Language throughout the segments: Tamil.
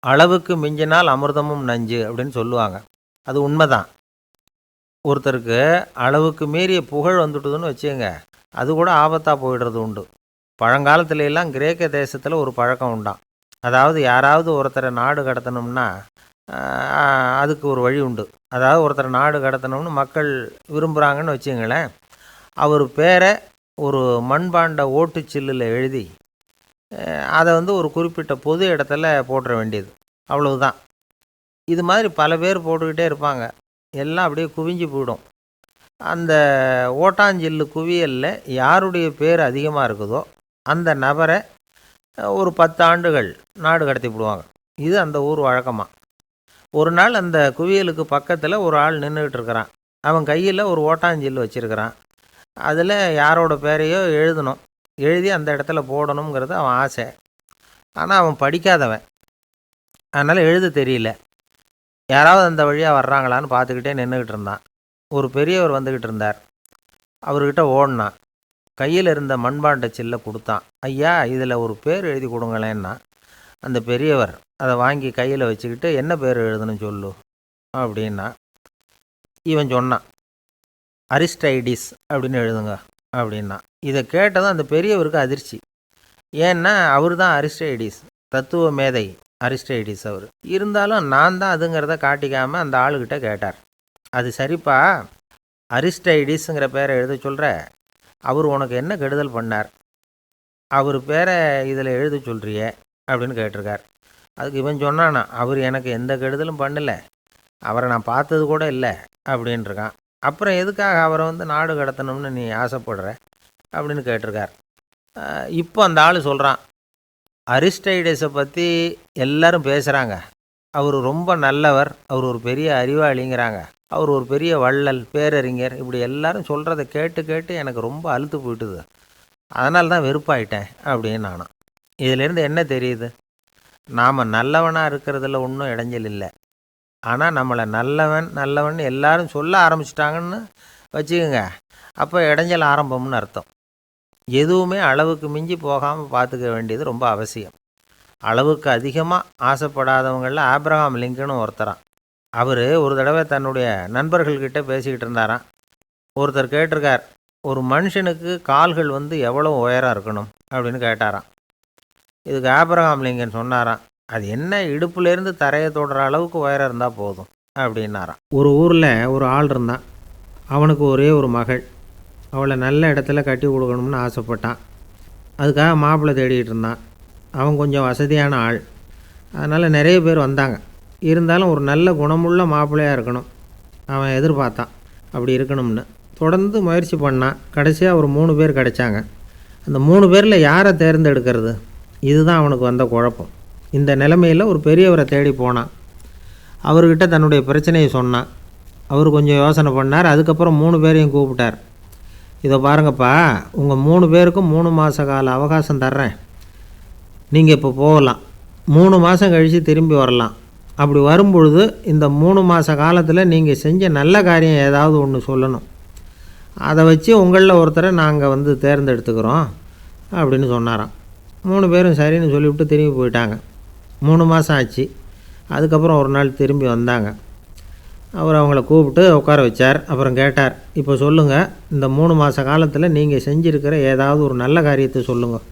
அளவுக்கு மிஞ்சினால் அமிர்தமும் நஞ்சு அப்படின்னு சொல்லுவாங்க. அது உண்மைதான். ஒருத்தருக்கு அளவுக்கு மீறிய புகழ் வந்துட்டுதுன்னு வச்சுக்கங்க, அது கூட ஆபத்தாக போயிடுறது உண்டு. பழங்காலத்துல எல்லாம் கிரேக்க தேசத்தில் ஒரு பழக்கம் உண்டாம். அதாவது யாராவது ஒருத்தரை நாடு கடத்தணும்னா அதுக்கு ஒரு வழி உண்டு. அதாவது ஒருத்தரை நாடு கடத்தணும்னு மக்கள் விரும்புகிறாங்கன்னு வச்சுங்களேன், அவர் பேரை ஒரு மண்பாண்ட ஓட்டுச்சில்லில் எழுதி அதை ஒரு குறிப்பிட்ட பொது இடத்துல போட்டுற வேண்டியது, அவ்வளவுதான். இது மாதிரி பல பேர் போட்டுக்கிட்டே இருப்பாங்க. எல்லாம் அப்படியே குவிஞ்சு போயிடும். அந்த ஓட்டாஞ்சில்லு குவியலில் யாருடைய பேர் அதிகமாக இருக்குதோ அந்த நபரை ஒரு 10 ஆண்டுகள் நாடு கடத்தி விடுவாங்க. இது அந்த ஊர் வழக்கமாக. ஒரு நாள் அந்த குவியலுக்கு பக்கத்தில் ஒரு ஆள் நின்றுக்கிட்டு இருக்கிறான். அவன் கையில் ஒரு ஓட்டாஞ்சில்லு வச்சுருக்கிறான். அதில் யாரோட பேரையோ எழுதணும், எழுதி அந்த இடத்துல போடணுங்கிறது அவன் ஆசை. ஆனால் அவன் படிக்காதவன், அதனால் எழுத தெரியல. யாராவது அந்த வழியாக வர்றாங்களான்னு பார்த்துக்கிட்டே நின்றுக்கிட்டு இருந்தான். ஒரு பெரியவர் வந்துக்கிட்டு இருந்தார். அவர்கிட்ட ஓடினான். கையில் இருந்த மண்பாண்ட சில்லை கொடுத்தான். ஐயா, இதில் ஒரு பேர் எழுதி கொடுங்களேன்னா. அந்த பெரியவர் அதை வாங்கி கையில் வச்சுக்கிட்டு, என்ன பேர் எழுதணும் சொல்லு அப்படின்னா. இவன் சொன்னான், அரிஸ்டைடிஸ் அப்படின்னு எழுதுங்க அப்படின்னா. இதை கேட்டதும் அந்த பெரியவருக்கு அதிர்ச்சி. ஏன்னா அவர் தான் அரிஸ்டைடிஸ், தத்துவ மேதை அரிஸ்டைடிஸ் அவர். இருந்தாலும் நான் தான் அதுங்கிறத காட்டிக்காமல் அந்த ஆளுகிட்ட கேட்டார். அது சரிப்பா, அரிஸ்டைடிஸுங்கிற பேரை எழுத சொல்கிற, அவர் உனக்கு என்ன கெடுதல் பண்ணார்? அவர் பேரை இதில் எழுத சொல்கிறியே அப்படின்னு கேட்டிருக்கார். அதுக்கு இவன் சொன்னானா, அவர் எனக்கு எந்த கெடுதலும் பண்ணலை, அவரை நான் பார்த்தது கூட இல்லை அப்படின்ட்டுருக்கான். அப்புறம் எதுக்காக அவரை நாடு கடத்தணும்னு நீ ஆசைப்படுற அப்படின்னு கேட்டிருக்கார். இப்போ அந்த ஆள் சொல்கிறான், அரிஸ்டைடஸை பற்றி எல்லாரும் பேசுகிறாங்க, அவர் ரொம்ப நல்லவர், அவர் ஒரு பெரிய அறிவாளிங்கிறாங்க, அவர் ஒரு பெரிய வள்ளல், பேரறிஞர், இப்படி எல்லாரும் சொல்கிறத கேட்டு கேட்டு எனக்கு ரொம்ப அலுத்து போயிட்டுது, அதனால தான் வெறுப்பாயிட்டேன் அப்படின்னு நானும். இதிலேருந்து என்ன தெரியுது? நாம் நல்லவனாக இருக்கிறதுல ஒன்றும் இடைஞ்சல் இல்லை. ஆனால் நம்மளை நல்லவன் நல்லவன் எல்லாரும் சொல்ல ஆரம்பிச்சிட்டாங்கன்னு வச்சுக்கோங்க, அப்போ இடைஞ்சல் ஆரம்பம்னு அர்த்தம். எதுவுமே அளவுக்கு மிஞ்சி போகாமல் பார்த்துக்க வேண்டியது ரொம்ப அவசியம். அளவுக்கு அதிகமாக ஆசைப்படாதவங்களில் ஆப்ரஹாம் லிங்கனும் ஒருத்தரான். அவர் ஒரு தடவை தன்னுடைய நண்பர்கள்கிட்ட பேசிக்கிட்டு இருந்தாராம். ஒருத்தர் கேட்டிருக்கார், ஒரு மனுஷனுக்கு கால்கள் எவ்வளோ உயரம் இருக்கணும் அப்படின்னு கேட்டாராம். இதுக்கு ஆப்ரஹாம் லிங்கன் சொன்னாராம், அது என்ன, இடுப்புலேருந்து தரையை தொடுற அளவுக்கு உயரம் இருந்தால் போதும் அப்படின்னாராம். ஒரு ஊரில் ஒரு ஆள் இருந்தான். அவனுக்கு ஒரே ஒரு மகள். அவளை நல்ல இடத்துல கட்டி கொடுக்கணும்னு ஆசைப்பட்டான். அதுக்காக மாப்பிள்ளை தேடிக்கிட்டு இருந்தான். அவன் கொஞ்சம் வசதியான ஆள், அதனால் நிறைய பேர் வந்தாங்க. இருந்தாலும் ஒரு நல்ல குணமுள்ள மாப்பிள்ளையாக இருக்கணும் அவன் எதிர்பார்த்தான். அப்படி இருக்கணும்னு தொடர்ந்து முயற்சி பண்ணான். கடைசியாக ஒரு 3 பேர் கிடைச்சாங்க. அந்த 3 பேரில் யாரை தேர்ந்தெடுக்கிறது, இதுதான் அவனுக்கு வந்த குழப்பம். இந்த நிலைமையில் ஒரு பெரியவரை தேடி போனான். அவர்கிட்ட தன்னுடைய பிரச்சனையை சொன்னான். அவர் கொஞ்சம் யோசனை பண்ணார். அதுக்கப்புறம் 3 பேரையும் கூப்பிட்டார். இதை பாருங்கப்பா, உங்கள் 3 பேருக்கும் 3 மாத கால அவகாசம் தர்றேன். நீங்கள் இப்போ போகலாம், 3 மாதம் கழித்து திரும்பி வரலாம். அப்படி வரும்பொழுது இந்த 3 மாத காலத்தில் நீங்கள் செஞ்ச நல்ல காரியம் ஏதாவது ஒன்று சொல்லணும். அதை வச்சு உங்களில் ஒருத்தரை நாங்கள் தேர்ந்தெடுத்துக்கிறோம் அப்படின்னு சொன்னாராம். 3 பேரும் சரின்னு சொல்லிவிட்டு திரும்பி போயிட்டாங்க. 3 மாதம் ஆச்சு. அதுக்கப்புறம் ஒரு நாள் திரும்பி வந்தாங்க. அவர் அவங்கள கூப்பிட்டு உட்கார வச்சார். அப்புறம் கேட்டார், இப்போ சொல்லுங்கள், இந்த 3 மாத காலத்தில் நீங்கள் செஞ்சுருக்கிற ஏதாவது ஒரு நல்ல காரியத்தை சொல்லுங்கள்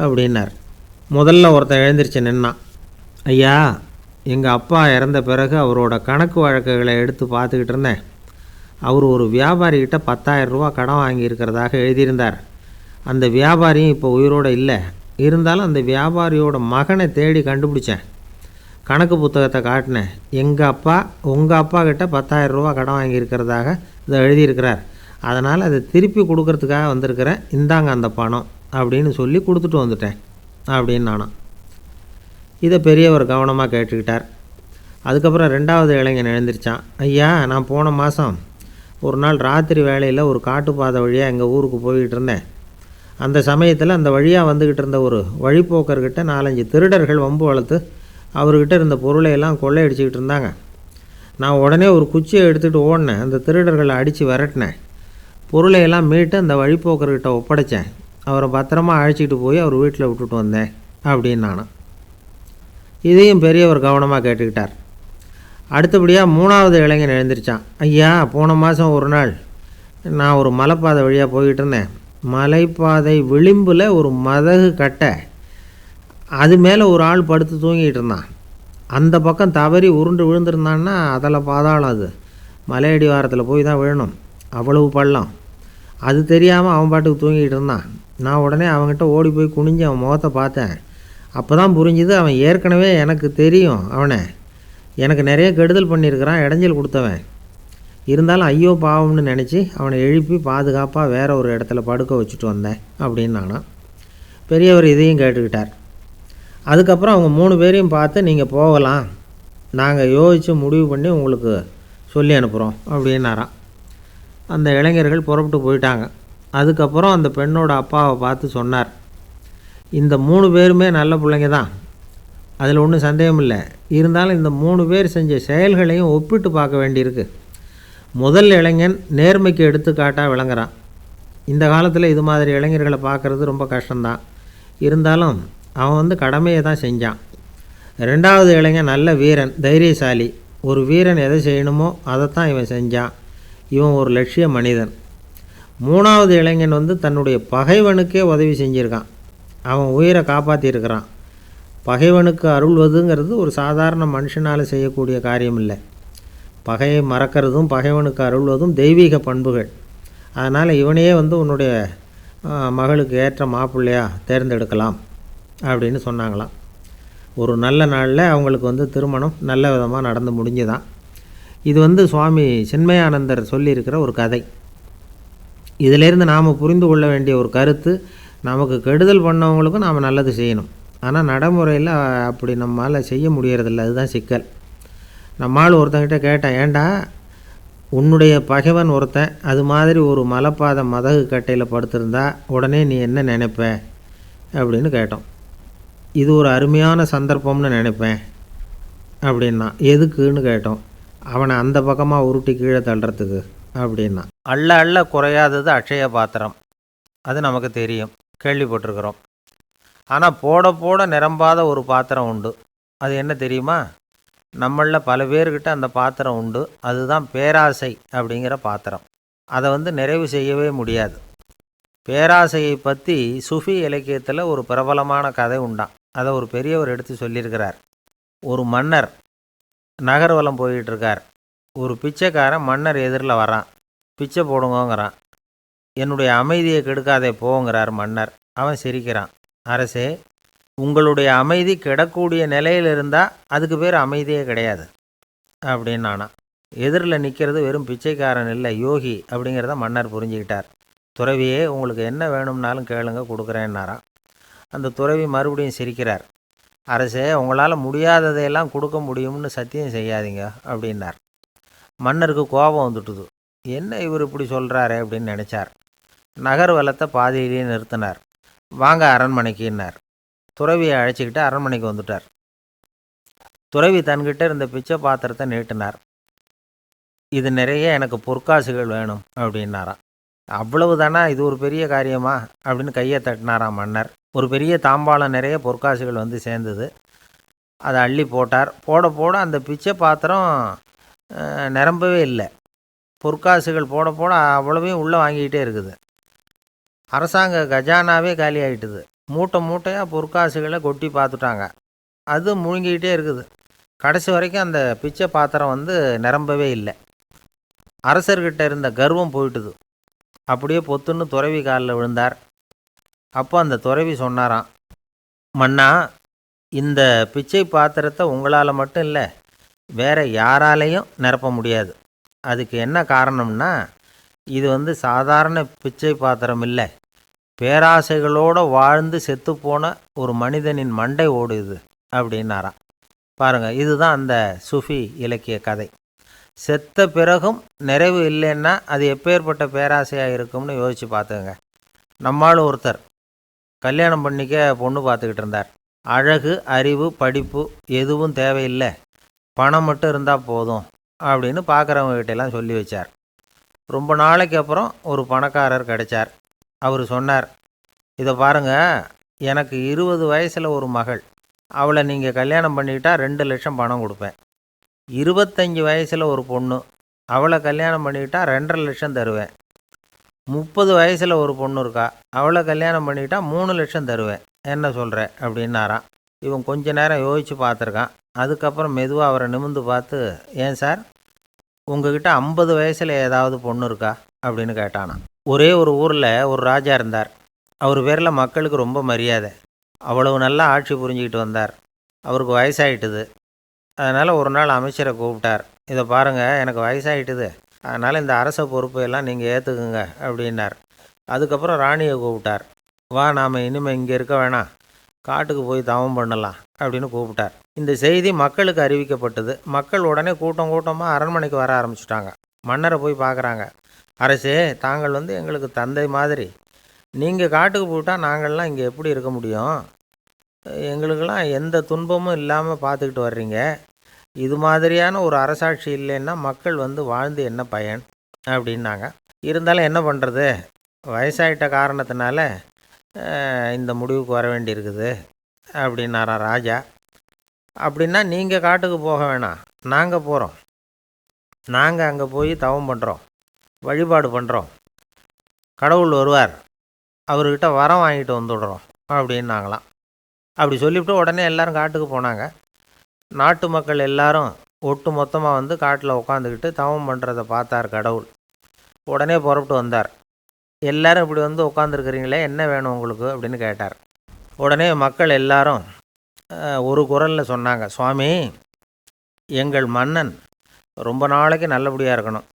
அப்படின்னார். முதல்ல ஒருத்தன் எழுந்திரிச்சு நின்னான். ஐயா, எங்கள் அப்பா இறந்த பிறகு அவரோட கணக்கு வழக்குகளை எடுத்து பார்த்துக்கிட்டு இருந்தேன். அவர் ஒரு வியாபாரிகிட்ட 10,000 ரூபா கடன் வாங்கியிருக்கிறதாக எழுதியிருந்தார். அந்த வியாபாரியும் இப்போ உயிரோடு இல்லை. இருந்தாலும் அந்த வியாபாரியோட மகனை தேடி கண்டுபிடிச்சேன். கணக்கு புத்தகத்தை காட்டினேன். எங்கள் அப்பா உங்கள் அப்பா கிட்ட 10,000 ரூபா கடன் வாங்கியிருக்கிறதாக இதை எழுதியிருக்கிறார். அதனால் அதை திருப்பி கொடுக்கறதுக்காக வந்திருக்கிறேன், இந்தாங்க அந்த பணம் அப்படின்னு சொல்லி கொடுத்துட்டு வந்துட்டேன் அப்படின்னு நானும். இதை பெரியவர் கவனமாக கேட்டுக்கிட்டார். அதுக்கப்புறம் 2வது இளைஞன் எழுந்திரிச்சான். ஐயா, நான் போன மாதம் ஒரு நாள் ராத்திரி வேளையில் ஒரு காட்டுப்பாதை வழியாக எங்கள் ஊருக்கு போய்கிட்டு இருந்தேன். அந்த சமயத்தில் அந்த வழியாக வந்துக்கிட்டு இருந்த ஒரு வழிப்போக்கர்கிட்ட 4-5 திருடர்கள் வம்பு வளர்த்து அவர்கிட்ட இருந்த பொருளையெல்லாம் கொள்ளையடிச்சிக்கிட்டு இருந்தாங்க. நான் உடனே ஒரு குச்சியை எடுத்துகிட்டு ஓடினேன். அந்த திருடர்களை அடித்து விரட்டினேன். பொருளையெல்லாம் மீட்டு அந்த வழிப்போக்கர்கிட்ட ஒப்படைச்சேன். அவரை பத்திரமா அழைச்சிக்கிட்டு போய் அவர் வீட்டில் விட்டுட்டு வந்தேன் அப்படின்னு நானும். இதையும் பெரியவர் கவனமாக கேட்டுக்கிட்டார். அடுத்தபடியாக 3வது இளைஞன் எழுந்திரிச்சான். ஐயா, போன மாதம் ஒரு நாள் நான் ஒரு மலைப்பாதை வழியாக போய்கிட்டு இருந்தேன். மலைப்பாதை விளிம்பில் ஒரு மதகு கட்டை, அது மேலே ஒரு ஆள் படுத்து தூங்கிட்டு இருந்தான். அந்த பக்கம் தவறி உருண்டு விழுந்திருந்தான்னா அதில் பாதாளம், அது மலையடி வாரத்தில் போய் தான் விழணும், அவ்வளவு பள்ளம். அது தெரியாமல் அவன் பாட்டுக்கு தூங்கிட்டு இருந்தான். நான் உடனே அவன்கிட்ட ஓடி போய் குனிஞ்சு அவன் முகத்தை பார்த்தேன். அப்போ தான் புரிஞ்சுது, அவன் ஏற்கனவே எனக்கு தெரியும், அவனை எனக்கு நிறைய கெடுதல் பண்ணியிருக்கிறான், இடைஞ்சல் கொடுத்தவன். இருந்தாலும் ஐயோ பாவம்னு நினச்சி அவனை எழுப்பி பாதுகாப்பாக வேற ஒரு இடத்துல படுக்க வச்சுட்டு வந்தேன் அப்படின்னு நானாம். பெரியவர் இதையும் கேட்டுக்கிட்டார். அதுக்கப்புறம் அவங்க 3 பேரையும் பார்த்து, நீங்கள் போகலாம், நாங்கள் யோசித்து முடிவு பண்ணி உங்களுக்கு சொல்லி அனுப்புகிறோம் அப்படின்னாராம். அந்த இளைஞர்கள் புறப்பட்டு போயிட்டாங்க. அதுக்கப்புறம் அந்த பெண்ணோட அப்பாவை பார்த்து சொன்னார், இந்த 3 பேருமே நல்ல பிள்ளைங்க தான், அதில் ஒன்றும் சந்தேகம் இல்லை. இருந்தாலும் இந்த 3 பேர் செஞ்ச செயல்களையும் ஒப்பிட்டு பார்க்க வேண்டியிருக்கு. முதல் இளைஞன் நேர்மைக்கு எடுத்துக்காட்டாக விளங்குறான். இந்த காலத்தில் இது மாதிரி இளைஞர்களை பார்க்குறது ரொம்ப கஷ்டம்தான். இருந்தாலும் அவன் கடமையை தான் செஞ்சான். 2வது இளைஞன் நல்ல வீரன், தைரியசாலி. ஒரு வீரன் எதை செய்யணுமோ அதைத்தான் இவன் செஞ்சான். இவன் ஒரு லட்சிய மனிதன். 3வது இளைஞன் தன்னுடைய பகைவனுக்கே உதவி செஞ்சுருக்கான். அவன் உயிரை காப்பாற்றியிருக்கிறான். பகைவனுக்கு அருள்வதுங்கிறது ஒரு சாதாரண மனுஷனால் செய்யக்கூடிய காரியம் இல்லை. பகையை மறக்கிறதும் பகைவனுக்கு அருள்வதும் தெய்வீக பண்புகள். அதனால் இவனையே உன்னுடைய மகளுக்கு ஏற்ற மாப்பிள்ளையாக தேர்ந்தெடுக்கலாம் அப்படின்னு சொன்னாங்களாம். ஒரு நல்ல நாளில் அவங்களுக்கு திருமணம் நல்ல விதமாக நடந்து முடிஞ்சுதான். இது சுவாமி சின்மயானந்தர் சொல்லியிருக்கிற ஒரு கதை. இதிலேருந்து நாம் புரிந்து கொள்ள வேண்டிய ஒரு கருத்து, நமக்கு கெடுதல் பண்ணவங்களுக்கும் நாம் நல்லது செய்யணும். ஆனால் நடைமுறையில் அப்படி நம்மளால் செய்ய முடியறதில்ல, அதுதான் சிக்கல். நம்மால் ஒருத்தங்கிட்ட கேட்டேன், ஏண்டா உன்னுடைய பகைவன் ஒருத்தன் அது மாதிரி ஒரு மலைப்பாதை மதகு கட்டையில் படுத்திருந்தா உடனே நீ என்ன நினைப்ப அப்படின்னு கேட்டோம். இது ஒரு அருமையான சந்தர்ப்பம்னு நினைப்பேன் அப்படின்னா. எதுக்குன்னு கேட்டோம். அவனை அந்த பக்கமாக உருட்டி கீழே தள்ளுறதுக்கு அப்படின்னா. அள்ள அள்ள குறையாதது அட்சய பாத்திரம், அது நமக்கு தெரியும், கேள்விப்பட்டிருக்கிறோம். ஆனால் போட போட நிரம்பாத ஒரு பாத்திரம் உண்டு. அது என்ன தெரியுமா? நம்மளில் பல பேர்கிட்ட அந்த பாத்திரம் உண்டு. அதுதான் பேராசை அப்படிங்கிற பாத்திரம். அதை நிறைவு செய்யவே முடியாது. பேராசையை பற்றி சுஃபி இலக்கியத்தில் ஒரு பிரபலமான கதை உண்டாம். அதை ஒரு பெரியவர் எடுத்து சொல்லியிருக்கிறார். ஒரு மன்னர் நகர்வலம் போயிட்டுருக்கார். ஒரு பிச்சைக்காரன் மன்னர் எதிரில் வரான். பிச்சை போடுங்கோங்கிறான். என்னுடைய அமைதியை கெடுக்காதே போங்கிறார் மன்னர். அவன் சிரிக்கிறான். அரசே, உங்களுடைய அமைதி கெடக்கூடிய நிலையில் இருந்தால் அதுக்கு பேர் அமைதியே கிடையாது அப்படின்னு நானா. எதிரில் நிற்கிறது வெறும் பிச்சைக்காரன் இல்லை, யோகி அப்படிங்கிறத மன்னர் புரிஞ்சுக்கிட்டார். துறவியே, உங்களுக்கு என்ன வேணும்னாலும் கேளுங்க, கொடுக்குறேன்னாராம். அந்த துறவி மறுபடியும் சிரிக்கிறார். அரசே, உங்களால் முடியாததையெல்லாம் கொடுக்க முடியும்னு சத்தியம் செய்யாதீங்க அப்படின்னார். மன்னருக்கு கோபம் வந்துட்டுது. என்ன இவர் இப்படி சொல்கிறாரே அப்படின்னு நினச்சார். நகர்வலத்தை பாதியிலேயே நிறுத்தினார். வாங்க அரண்மனைக்குன்னார். துறவியை அழைச்சிக்கிட்டு அரண்மனைக்கு வந்துட்டார். துறவி தன்கிட்ட இருந்த பிச்சை பாத்திரத்தை நீட்டினார். இது நிறைய எனக்கு பொற்காசுகள் வேணும் அப்படின்னாராம். அவ்வளவு தானா, இது ஒரு பெரிய காரியமா அப்படின்னு கையை தட்டினாராம் மன்னர். ஒரு பெரிய தாம்பாளம் நிறைய பொற்காசுகள் சேர்ந்தது. அதை அள்ளி போட்டார். போட போட அந்த பிச்சை பாத்திரம் நிரம்பவே இல்லை. பொற்காசுகள் போட போட அவ்வளவையும் உள்ளே வாங்கிக்கிட்டே இருக்குது. அரசாங்க கஜானாவே காலி ஆகிட்டுது. மூட்டை மூட்டையாக பொற்காசுகளை கொட்டி பார்த்துட்டாங்க. அது முழுங்கிக்கிட்டே இருக்குது. கடைசி வரைக்கும் அந்த பிச்சை பாத்திரம் நிரம்பவே இல்லை. அரசர்கிட்ட இருந்த கர்வம் போயிட்டுது. அப்படியே பொத்துன்னு துறவி காலில் விழுந்தார். அப்போ அந்த துறவி சொன்னாராம், மன்னா, இந்த பிச்சை பாத்திரத்தை உங்களால் மட்டும் இல்லை, வேற யாராலையும் நிரப்ப முடியாது. அதுக்கு என்ன காரணம்னா, இது சாதாரண பிச்சை பாத்திரம் இல்லை, பேராசைகளோடு வாழ்ந்து செத்துப்போன ஒரு மனிதனின் மண்டை ஓடுது அப்படின்னாராம். பாருங்கள், இதுதான் அந்த சுஃபி இலக்கிய கதை. செத்த பிறகும் நிறைவு இல்லைன்னா அது எப்பேற்பட்ட பேராசையாக இருக்கும்னு யோசித்து பார்த்துங்க. நம்மால் ஒருத்தர் கல்யாணம் பண்ணிக்க பொண்ணு பார்த்துக்கிட்டு இருந்தார். அழகு, அறிவு, படிப்பு எதுவும் தேவையில்லை, பணம் மட்டும் இருந்தால் போதும் அப்படின்னு பார்க்குறவங்ககிட்டெல்லாம் சொல்லி வச்சார். ரொம்ப நாளைக்கு அப்புறம் ஒரு பணக்காரர் கிடைச்சார். அவர் சொன்னார், இதை பாருங்கள், எனக்கு 20 வயசில் ஒரு மகள், அவளை நீங்கள் கல்யாணம் பண்ணிக்கிட்டா 2 லட்சம் பணம் கொடுப்பேன். 25 வயசில் ஒரு பொண்ணு, அவளை கல்யாணம் பண்ணிக்கிட்டா 2.5 லட்சம் தருவேன். 30 வயசில் ஒரு பொண்ணு இருக்கா, அவளை கல்யாணம் பண்ணிக்கிட்டா 3 லட்சம் தருவேன். என்ன சொல்கிற அப்படின்னாராம். இவன் கொஞ்ச நேரம் யோசித்து பார்த்துருக்கான். அதுக்கப்புறம் மெதுவாக அவரை நிமிர்ந்து பார்த்து, ஏன் சார், உங்ககிட்ட 50 வயசில் ஏதாவது பொண்ணு இருக்கா அப்படின்னு கேட்டானான். ஒரே ஒரு ஊரில் ஒரு ராஜா இருந்தார். அவர் பேரில் மக்களுக்கு ரொம்ப மரியாதை. அவ்வளவு நல்லா ஆட்சி புரிஞ்சுக்கிட்டு வந்தார். அவருக்கு வயசாயிட்டுது. அதனால் ஒரு நாள் அமைச்சரை கூப்பிட்டார். இதை பாருங்கள், எனக்கு வயசாகிட்டுது, அதனால் இந்த அரச பொறுப்பையெல்லாம் நீங்கள் ஏற்றுக்குங்க அப்படின்னார். அதுக்கப்புறம் ராணியை கூப்பிட்டார். வா, நாம் இனிமேல் இங்கே இருக்க வேணாம், காட்டுக்கு போய் தவம் பண்ணலாம் அப்படின்னு கூப்பிட்டார். இந்த செய்தி மக்களுக்கு அறிவிக்கப்பட்டது. மக்கள் உடனே கூட்டம் கூட்டமாக அரண்மனைக்கு வர ஆரம்பிச்சிட்டாங்க. மன்னரை போய் பார்க்குறாங்க. அரசே, தாங்கள் எங்களுக்கு தந்தை மாதிரி. நீங்கள் காட்டுக்கு போயிட்டால் நாங்கள்லாம் இங்கே எப்படி இருக்க முடியும்? எங்களுக்கெல்லாம் எந்த துன்பமும் இல்லாமல் பார்த்துக்கிட்டு வர்றீங்க. இது மாதிரியான ஒரு அரசாட்சி இல்லைன்னா மக்கள் வாழ்ந்து என்ன பயன் அப்படின்னாங்க. இருந்தாலும் என்ன பண்ணுறது, வயசாயிட்ட காரணத்தினால இந்த முடிவுக்கு வர வேண்டியிருக்குது அப்படின்னாரா ராஜா. அப்படின்னா நீங்கள் காட்டுக்கு போக வேணாம், நாங்கள் போகிறோம். நாங்கள் அங்கே போய் தவம் பண்ணுறோம், வழிபாடு பண்ணுறோம். கடவுள் வருவார், அவர்கிட்ட வரம் வாங்கிட்டு வந்துடுறோம் அப்படின்னாங்களாம். அப்படி சொல்லிவிட்டு உடனே எல்லோரும் காட்டுக்கு போனாங்க. நாட்டு மக்கள் எல்லாரும் ஒட்டு மொத்தமாக காட்டில் உட்காந்துக்கிட்டு தவம் பண்ணுறதை பார்த்தார் கடவுள். உடனே புறப்பட்டு வந்தார். எல்லோரும் இப்படி உட்காந்துருக்கிறீங்களே, என்ன வேணும் உங்களுக்கு அப்படின்னு கேட்டார். உடனே மக்கள் எல்லாரும் ஒரு குரலில் சொன்னாங்க, சுவாமி, எங்கள் மன்னன் ரொம்ப நாளைக்கு நல்லபடியாக இருக்கணும்.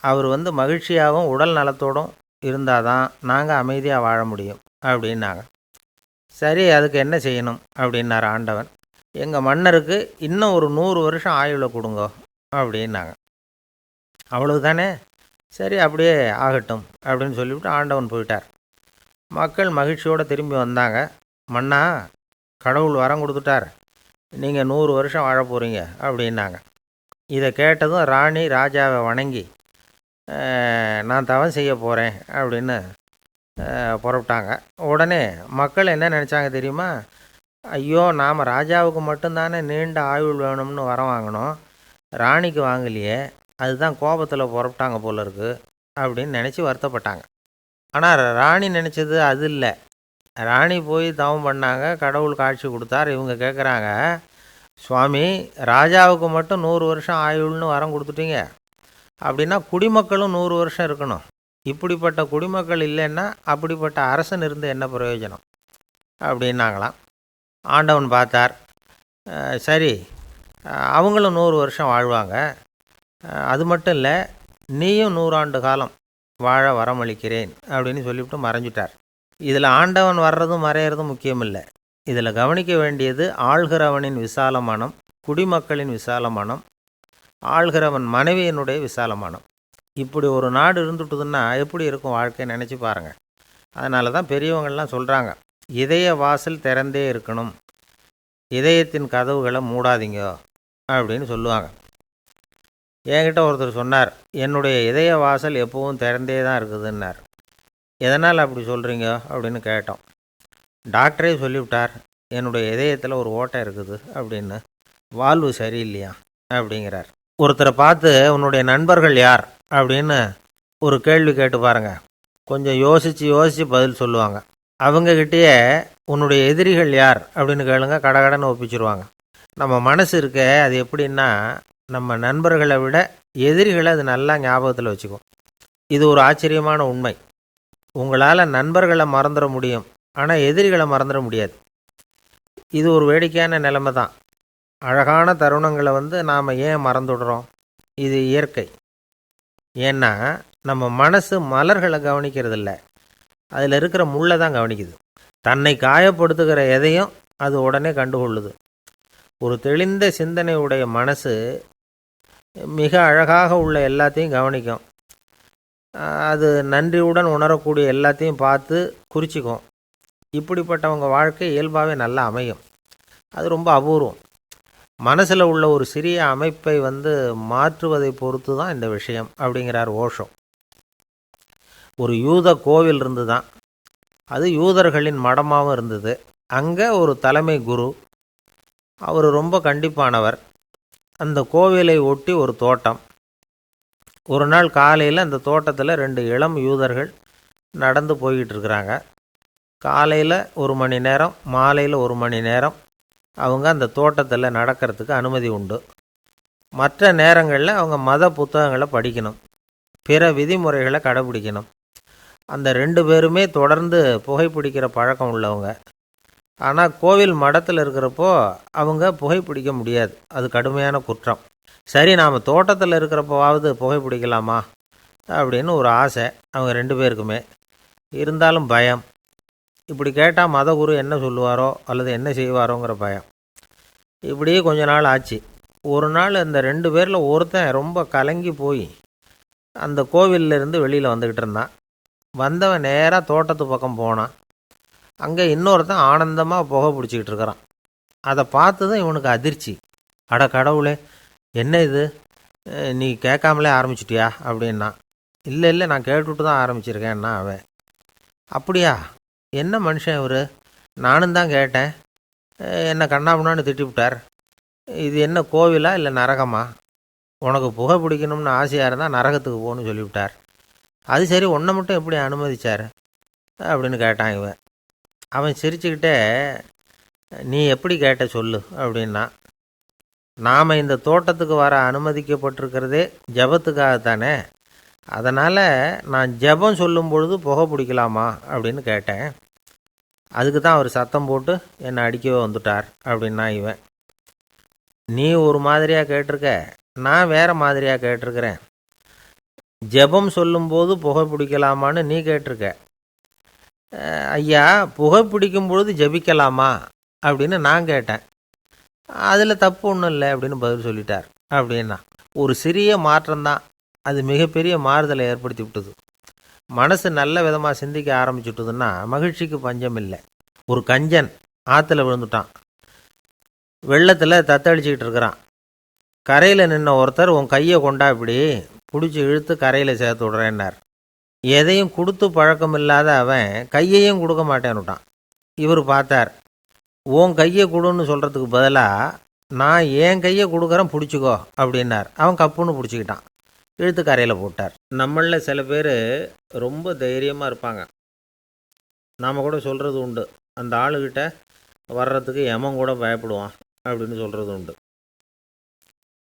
அவர் மகிழ்ச்சியாகவும் உடல் நலத்தோடும் இருந்தால் தான் நாங்கள் அமைதியாக வாழ முடியும் அப்படின்னாங்க. சரி, அதுக்கு என்ன செய்யணும் அப்படின்னார் ஆண்டவன். எங்கள் மன்னருக்கு இன்னும் ஒரு 100 வருஷம் ஆயுளை கொடுங்க அப்படின்னாங்க. அவ்வளவுதானே, சரி அப்படியே ஆகட்டும் அப்படின்னு சொல்லிவிட்டு ஆண்டவன் போயிட்டார். மக்கள் மகிழ்ச்சியோடு திரும்பி வந்தாங்க. மன்னா, கடவுள் வரம் கொடுத்துட்டார், நீங்கள் 100 வருஷம் வாழ போகிறீங்க அப்படின்னாங்க. இதை கேட்டதும் ராணி ராஜாவை வணங்கி, நான் தவம் செய்ய போகிறேன் அப்படின்னு புறப்பட்டாங்க. உடனே மக்கள் என்ன நினச்சாங்க தெரியுமா? ஐயோ, நாம் ராஜாவுக்கு மட்டும்தானே நீண்ட ஆயுள் வேணும்னு வரம் வாங்கினோம், ராணிக்கு வாங்கலையே, அதுதான் கோபத்தில் புறப்பட்டாங்க போல இருக்குது அப்படின்னு நினச்சி வருத்தப்பட்டாங்க. ஆனால் ராணி நினச்சது அது இல்லை. ராணி போய் தவம் பண்ணாங்க, கடவுள் காட்சி கொடுத்தார். இவங்க கேட்குறாங்க, சுவாமி, ராஜாவுக்கு மட்டும் 100 வருஷம் ஆயுள்னு வரம் கொடுத்துட்டீங்க, அப்படின்னா குடிமக்களும் 100 வருஷம் இருக்கணும். இப்படிப்பட்ட குடிமக்கள் இல்லைன்னா அப்படிப்பட்ட அரசன் இருந்து என்ன பிரயோஜனம் அப்படின்னாங்களாம். ஆண்டவன் பார்த்தார். சரி, அவங்களும் 100 வருஷம் வாழ்வாங்க, அது மட்டும் இல்லை, நீயும் 100 ஆண்டு காலம் வாழ வரமளிக்கிறேன் அப்படின்னு சொல்லிவிட்டு மறைஞ்சிட்டார். இதில் ஆண்டவன் வர்றதும் மறையிறதும் முக்கியம் இல்லை. இதில் கவனிக்க வேண்டியது ஆள்கிறவனின் விசால மனம், குடிமக்களின் விசால மனம், ஆள்கிறவன் மனைவியினுடைய விசால மனம். இப்படி ஒரு நாடு இருந்துட்டுதுன்னா எப்படி இருக்கும் வாழ்க்கை நினச்சி பாருங்கள். அதனால தான் பெரியவங்கள்லாம் சொல்கிறாங்க, இதய வாசல் திறந்தே இருக்கணும், இதயத்தின் கதவுகளை மூடாதீங்க அப்படின்னு சொல்லுவாங்க. என்கிட்ட ஒருத்தர் சொன்னார், என்னுடைய இதய வாசல் எப்பவும் திறந்தே தான் இருக்குதுன்னார். எதனால் அப்படி சொல்கிறீங்க அப்படின்னு கேட்டோம். டாக்டரே சொல்லிவிட்டார், என்னுடைய இதயத்தில் ஒரு ஓட்டை இருக்குது அப்படின்னு, வால்வு சரியில்லையா அப்படிங்கிறார். ஒருத்தரை பார்த்து உன்னுடைய நண்பர்கள் யார் அப்படின்னு ஒரு கேள்வி கேட்டு பாருங்கள், கொஞ்சம் யோசித்து பதில் சொல்லுவாங்க. அவங்கக்கிட்டேயே உன்னுடைய எதிரிகள் யார் அப்படின்னு கேளுங்க, கடகடன்னு ஒப்பிச்சிருவாங்க. நம்ம மனசு இருக்க, அது எப்படின்னா, நம்ம நண்பர்களை விட எதிரிகளை அது நல்லா ஞாபகத்தில் வச்சுக்கும். இது ஒரு ஆச்சரியமான உண்மை. உங்களால் நண்பர்களை மறந்துட முடியும், ஆனால் எதிரிகளை மறந்துட முடியாது. இது ஒரு வேடிக்கையான நிலைமை தான். அழகான தருணங்களை நாம் ஏன் மறந்துடுறோம்? இது இயற்கை. ஏன்னா நம்ம மனசு மலர்களை கவனிக்கிறதில்ல, அதில் இருக்கிற முள்ளை தான் கவனிக்குது. தன்னை காயப்படுத்துகிற எதையும் அது உடனே கண்டுகொள்ளுது. ஒரு தெளிந்த சிந்தனை உடைய மனசு மிக அழகாக உள்ள எல்லாத்தையும் கவனிக்கும். அது நன்றியுடன் உணரக்கூடிய எல்லாத்தையும் பார்த்து குறிச்சிக்கும். இப்படிப்பட்டவங்க வாழ்க்கை இயல்பாகவே நல்லா அமையும். அது ரொம்ப அபூர்வம். மனசில் உள்ள ஒரு சிறிய அமைப்பை மாற்றுவதை பொறுத்து தான் இந்த விஷயம் அப்படிங்கிறார் ஓஷோ. ஒரு யூத கோவில் இருந்து தான், அது யூதர்களின் மடமாகவும் இருந்தது. அங்கே ஒரு தலைமை குரு, அவர் ரொம்ப கண்டிப்பானவர். அந்த கோவிலை ஒட்டி ஒரு தோட்டம். ஒரு நாள் காலையில் அந்த தோட்டத்தில் 2 இளம் யூதர்கள் நடந்து போய்கிட்டு இருக்கிறாங்க. காலையில் 1 மணி நேரம், மாலையில் 1 மணி நேரம் அவங்க அந்த தோட்டத்தில் நடக்கிறதுக்கு அனுமதி உண்டு. மற்ற நேரங்களில் அவங்க மத புத்தகங்களை படிக்கணும், பிற விதிமுறைகளை கடைபிடிக்கணும். அந்த 2 பேருமே தொடர்ந்து புகைப்பிடிக்கிற பழக்கம் உள்ளவங்க. ஆனால் கோவில் மடத்தில் இருக்கிறப்போ அவங்க புகைப்பிடிக்க முடியாது, அது கடுமையான குற்றம். சரி, நாம் தோட்டத்தில் இருக்கிறப்போவாவது புகைப்பிடிக்கலாமா அப்படின்னு ஒரு ஆசை அவங்க 2 பேருக்குமே. இருந்தாலும் பயம். இப்படி கேட்டால் மதகுரு என்ன சொல்லுவாரோ அல்லது என்ன செய்வாரோங்கிற பயம். இப்படியே கொஞ்ச நாள் ஆச்சு. ஒரு நாள் அந்த 2 பேரில் ஒருத்தன் ரொம்ப கலங்கி போய் அந்த கோவிலிருந்து வெளியில் வந்துக்கிட்டு இருந்தான். வந்தவன் நேராக தோட்டத்து பக்கம் போனான். அங்கே இன்னொருத்தன் ஆனந்தமாக புகை பிடிச்சிக்கிட்டு இருக்கிறான். அதை பார்த்ததும் இவனுக்கு அதிர்ச்சி. அட கடவுளே, என்ன இது, நீ கேட்காமலே ஆரம்பிச்சிட்டியா அப்படின்னா. இல்லை இல்லை, நான் கேட்டுவிட்டு தான் ஆரம்பிச்சிருக்கேன்னா அவன். அப்படியா, என்ன மனுஷன் இவர், நானும் தான் கேட்டேன், என்னை கண்ணாமுன்னான்னு திட்டிவிட்டார். இது என்ன கோவிலா இல்லை நரகமா? உனக்கு புகை பிடிக்கணும்னு ஆசையாக இருந்தால் நரகத்துக்கு போகணும்னு சொல்லிவிட்டார். அது சரி, உன்னை மட்டும் எப்படி அனுமதிச்சார் அப்படின்னு கேட்டான் இவன். அவன் சிரிச்சுக்கிட்டே, நீ எப்படி கேட்ட சொல்லு அப்படின்னா. நாம் இந்த தோட்டத்துக்கு வர அனுமதிக்கப்பட்டிருக்கிறதே ஜபத்துக்காகத்தானே, அதனால் நான் ஜபம் சொல்லும் பொழுது புகை பிடிக்கலாமா அப்படின்னு கேட்டேன். அதுக்கு தான் அவர் சத்தம் போட்டு என்னை அடிக்கவே வந்துட்டார் அப்படின்னா இவன். நீ ஒரு மாதிரியாக கேட்டிருக்க, நான் வேறு மாதிரியாக கேட்டிருக்கிறேன். ஜெபம் சொல்லும்போது புகை பிடிக்கலாமான்னு நீ கேட்டிருக்க. ஐயா, புகை பிடிக்கும் பொழுது ஜபிக்கலாமா அப்படின்னு நான் கேட்டேன். அதில் தப்பு ஒன்றும் இல்லை அப்படின்னு பதில் சொல்லிட்டார் அப்படின்னா. ஒரு சிறிய மாற்றம்தான் அது மிகப்பெரிய மாறுதலை ஏற்படுத்தி விட்டது. மனசு நல்ல விதமாக சிந்திக்க ஆரம்பிச்சுட்டுதுன்னா மகிழ்ச்சிக்கு பஞ்சம் இல்லை. ஒரு கஞ்சன் ஆற்றுல விழுந்துட்டான். வெள்ளத்தில் தத்தளிச்சிக்கிட்டு இருக்கிறான். கரையில் நின்ன ஒருத்தர், உன் கையை கொண்டா இப்படி பிடிச்சி இழுத்து கரையில் சேர்த்து விட்றேன்னார். எதையும் கொடுத்து பழக்கம் இல்லாத அவன் கையையும் கொடுக்க மாட்டேன்னுட்டான். இவர் பார்த்தார். உன் கையை கொடுன்னு சொல்கிறதுக்கு பதிலாக நான் என் கையை கொடுக்குறேன், பிடிச்சிக்கோ அப்படின்னார். அவன் கப்புன்னு பிடிச்சிக்கிட்டான், இழுத்து கரையில் போட்டார். நம்மளில் சில பேர் ரொம்ப தைரியமாக இருப்பாங்க. நாம் கூட சொல்கிறது உண்டு, அந்த ஆளுகிட்ட வர்றதுக்கு யமன் கூட பயப்படுவான் அப்படின்னு சொல்கிறது உண்டு.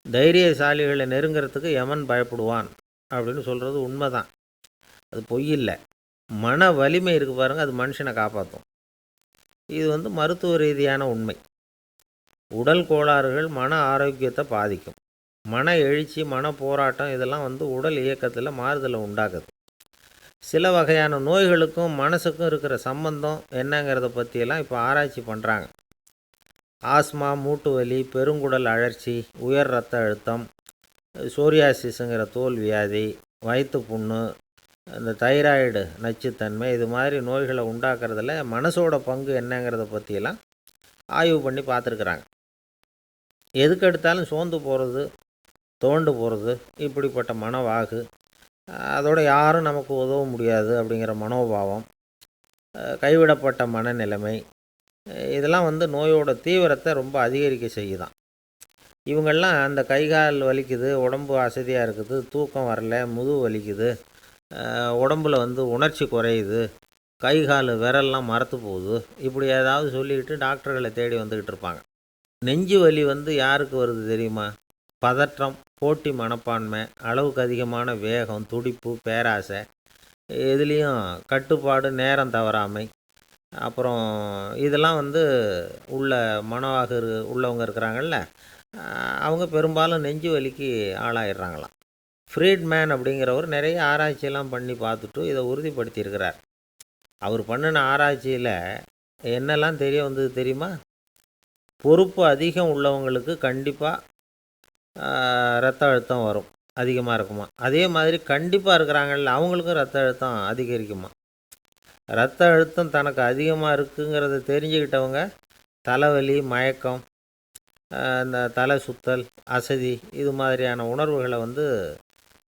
தைரியசாலிகளை நெருங்கிறதுக்கு யமன் பயப்படுவான் அப்படின்னு சொல்கிறது உண்மைதான், அது பொய் இல்லை. மன வலிமை இருக்குது பாருங்கள், அது மனுஷனை காப்பாற்றும். இது மருத்துவ ரீதியான உண்மை. உடல் கோளாறுகள் மன ஆரோக்கியத்தை பாதிக்கும். மன எழுச்சி, மன போராட்டம் இதெல்லாம் உடல் இயக்கத்தில் மாறுதலை உண்டாக்குது. சில வகையான நோய்களுக்கும் மனசுக்கும் இருக்கிற சம்பந்தம் என்னங்கிறத பற்றியெல்லாம் இப்போ ஆராய்ச்சி பண்ணுறாங்க. ஆஸ்மா, மூட்டு வலி, பெருங்குடல் அழற்சி, உயர் இரத்த அழுத்தம், சோரியாசிஸுங்கிற தோல் வியாதி, வயிற்று புண்ணு, இந்த தைராய்டு நச்சுத்தன்மை, இது மாதிரி நோய்களை உண்டாக்குறதுல மனசோட பங்கு என்னங்கிறத பற்றியெல்லாம் ஆய்வு பண்ணி பார்த்துருக்குறாங்க. எதுக்கு எடுத்தாலும் சோர்ந்து போகிறது, தோண்டு போகிறது, இப்படிப்பட்ட மனவாகு, அதோட யாரும் நமக்கு உதவ முடியாது அப்படிங்கிற மனோபாவம், கைவிடப்பட்ட மனநிலைமை, இதெல்லாம் நோயோட தீவிரத்தை ரொம்ப அதிகரிக்க செய்யுதான். இவங்கெல்லாம் அந்த கைகால் வலிக்குது, உடம்பு அசதியாக இருக்குது, தூக்கம் வரல, முதுகு வலிக்குது, உடம்புல உணர்ச்சி குறையுது, கை கால் விரல்லாம் மரத்து போகுது, இப்படி ஏதாவது சொல்லிக்கிட்டு டாக்டர்களை தேடி வந்துக்கிட்டு இருப்பாங்க. நெஞ்சு வலி யாருக்கு வருது தெரியுமா? பதற்றம், போட்டி மனப்பான்மை, அளவுக்கு அதிகமான வேகம், துடிப்பு, பேராசை, எதுலேயும் கட்டுப்பாடு, நேரம் தவறாமை, அப்புறம் இதெல்லாம் உள்ள மனவாக உள்ளவங்க இருக்கிறாங்கல்ல, அவங்க பெரும்பாலும் நெஞ்சு வலிக்கு ஆளாயிடுறாங்களாம். ஃப்ரீட்மேன் அப்படிங்கிறவர் நிறைய ஆராய்ச்சியெல்லாம் பண்ணி பார்த்துட்டு இதை உறுதிப்படுத்தியிருக்கிறார். அவர் பண்ணின ஆராய்ச்சியில் என்னெல்லாம் தெரிய வந்தது தெரியுமா? பொறுப்பு அதிகம் உள்ளவங்களுக்கு கண்டிப்பாக இரத்த அழுத்தம் வரும், அதிகமாக இருக்குமா. அதே மாதிரி கண்டிப்பாக இருக்கிறாங்கல்ல, அவங்களுக்கும் இரத்த அழுத்தம் அதிகரிக்குமா. இரத்த அழுத்தம் தனக்கு அதிகமாக இருக்குங்கிறத தெரிஞ்சுக்கிட்டவங்க தலைவலி, மயக்கம், இந்த தலை சுத்தல், அசதி, இது மாதிரியான உணர்வுகளை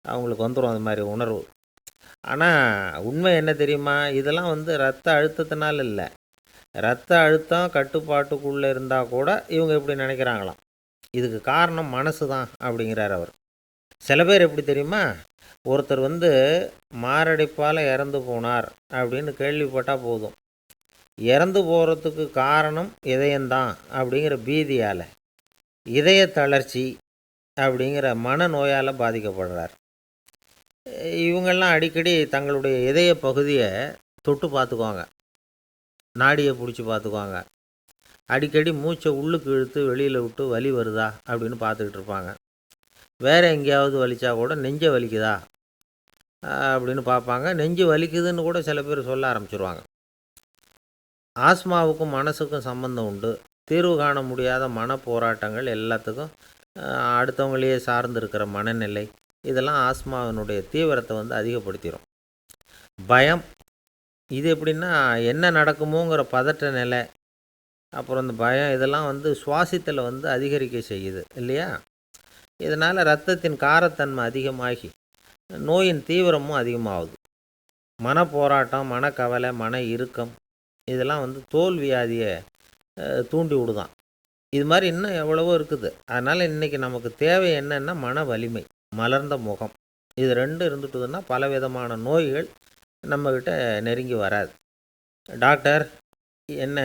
அவங்களுக்கு வந்துடும், அது மாதிரி உணர்வு. ஆனால் உண்மை என்ன தெரியுமா? இதெல்லாம் இரத்த அழுத்தத்தினால இல்லை, இரத்த அழுத்தம் கட்டுப்பாட்டுக்குள்ளே இருந்தால் கூட இவங்க இப்படி நினைக்கிறாங்களாம். இதுக்கு காரணம் மனசு தான் அப்படிங்கிறார் அவர். சில பேர் எப்படி தெரியுமா, ஒருத்தர் மாரடைப்பால் இறந்து போனார் அப்படின்னு கேள்விப்பட்டால் போதும், இறந்து போகிறதுக்கு காரணம் இதயம்தான் அப்படிங்கிற பீதியால், இதய தளர்ச்சி அப்படிங்கிற மனநோயால் பாதிக்கப்படுறார். இவங்கெல்லாம் அடிக்கடி தங்களுடைய இதய பகுதியை தொட்டு பார்த்துக்குவாங்க, நாடியை பிடிச்சி பார்த்துக்குவாங்க, அடிக்கடி மூச்சை உள்ளுக்கு இழுத்து வெளியில் விட்டு வலி வருதா அப்படின்னு பார்த்துக்கிட்டு இருப்பாங்க. வேறு எங்கேயாவது வலிச்சா கூட நெஞ்சை வலிக்குதா அப்படின்னு பார்ப்பாங்க. நெஞ்சு வலிக்குதுன்னு கூட சில பேர் சொல்ல ஆரம்பிச்சிருவாங்க. ஆஸ்மாவுக்கும் மனசுக்கும் சம்பந்தம் உண்டு. தீர்வு காண முடியாத மன போராட்டங்கள் எல்லாத்துக்கும் அடுத்தவங்களையே சார்ந்து இருக்கிற மனநிலை, இதெல்லாம் ஆஸ்மாவினுடைய தீவிரத்தை அதிகப்படுத்திடும். பயம், இது எப்படின்னா என்ன நடக்குமோங்கிற பதட்ட நிலை, அப்புறம் இந்த பயம் இதெல்லாம் சுவாசித்தலை அதிகரிக்க செய்யுது இல்லையா? இதனால் இரத்தத்தின் காரத்தன்மை அதிகமாகி நோயின் தீவிரமும் அதிகமாகுது. மன போராட்டம், மனக்கவலை, மன இறுக்கம் இதெல்லாம் தோல் வியாதியை தூண்டி விடுதான். இது மாதிரி இன்னும் எவ்வளவோ இருக்குது. அதனால் இன்றைக்கி நமக்கு தேவை என்னென்னா மன வலிமை, மலர்ந்த முகம். இது ரெண்டு இருந்துட்டுதுன்னா பலவிதமான நோய்கள் நம்மக்கிட்ட நெருங்கி வராது. டாக்டர், என்ன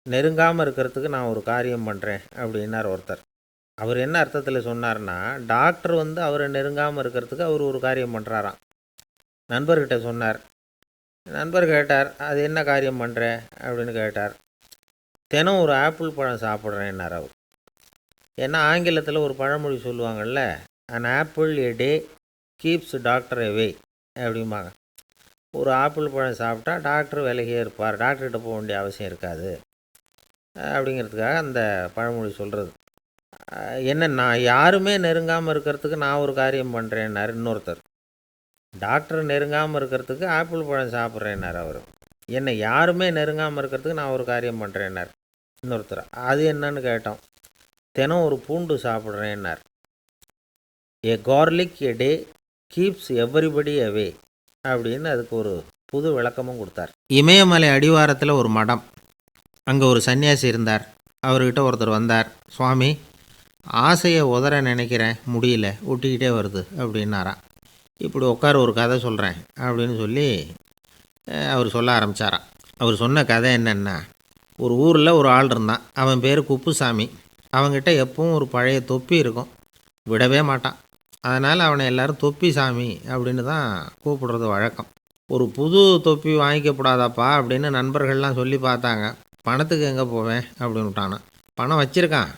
நெருங்காமல் இருக்கிறதுக்கு நான் ஒரு காரியம் பண்ணுறேன் அப்படின்னார் ஒருத்தர். அவர் என்ன அர்த்தத்தில் சொன்னார்னா, டாக்டர் அவரை நெருங்காமல் இருக்கிறதுக்கு அவர் ஒரு காரியம் பண்ணுறாராம். நண்பர்கிட்ட சொன்னார். நண்பர் கேட்டார், அது என்ன காரியம் பண்ணுற அப்படின்னு கேட்டார். தினம் ஒரு ஆப்பிள் பழம் சாப்பிட்றேன்னார் அவர். ஏன்னா ஆங்கிலத்தில் ஒரு பழமொழி சொல்லுவாங்கள்ல, an apple a day keeps doctor away அப்படிம்பாங்க. ஒரு ஆப்பிள் பழம் சாப்பிட்டா டாக்டர் விலகியே இருப்பார், டாக்டர்கிட்ட போக வேண்டிய அவசியம் இருக்காது அப்படிங்கிறதுக்காக அந்த பழமொழி சொல்கிறது. நான் யாருமே நெருங்காமல் இருக்கிறதுக்கு நான் ஒரு காரியம் பண்ணுறேன்னார் இன்னொருத்தர். டாக்டர் நெருங்காமல் இருக்கிறதுக்கு ஆப்பிள் பழம் சாப்பிட்றேன்னார் அவர். என்னை யாருமே நெருங்காமல் இருக்கிறதுக்கு நான் ஒரு காரியம் பண்ணுறேன்னார் இன்னொருத்தர். அது என்னன்னு கேட்டோம். தினம் ஒரு பூண்டு சாப்பிட்றேன்னார். ஏ கார்லிக் எ டே கீப்ஸ் எவ்ரிபடி அவே அப்படின்னு அதுக்கு ஒரு புது விளக்கமும் கொடுத்தார். இமயமலை அடிவாரத்தில் ஒரு மடம், அங்கே ஒரு சன்னியாசி இருந்தார். அவர்கிட்ட ஒருத்தர் வந்தார். சுவாமி, ஆசையை உதற நினைக்கிறேன், முடியல, ஒட்டிக்கிட்டே வருது அப்படின்னாராம். இப்படி உட்கார, ஒரு கதை சொல்கிறேன் அப்படின்னு சொல்லி அவர் சொல்ல ஆரம்பித்தாராம். அவர் சொன்ன கதை என்னென்னா, ஒரு ஊரில் ஒரு ஆள் இருந்தான். அவன் பேர் குப்புசாமி. அவன்கிட்ட எப்பவும் ஒரு பழைய தொப்பி இருக்கும், விடவே மாட்டான். அதனால் அவனை எல்லோரும் தொப்பி சாமி அப்படின்னு தான் கூப்பிடுறது வழக்கம். ஒரு புது தொப்பி வாங்கிக்கப்படாதாப்பா அப்படின்னு நண்பர்கள்லாம் சொல்லி பார்த்தாங்க. பணத்துக்கு எங்கே போவேன் அப்படின்னு விட்டானான். பணம் வச்சுருக்கான்,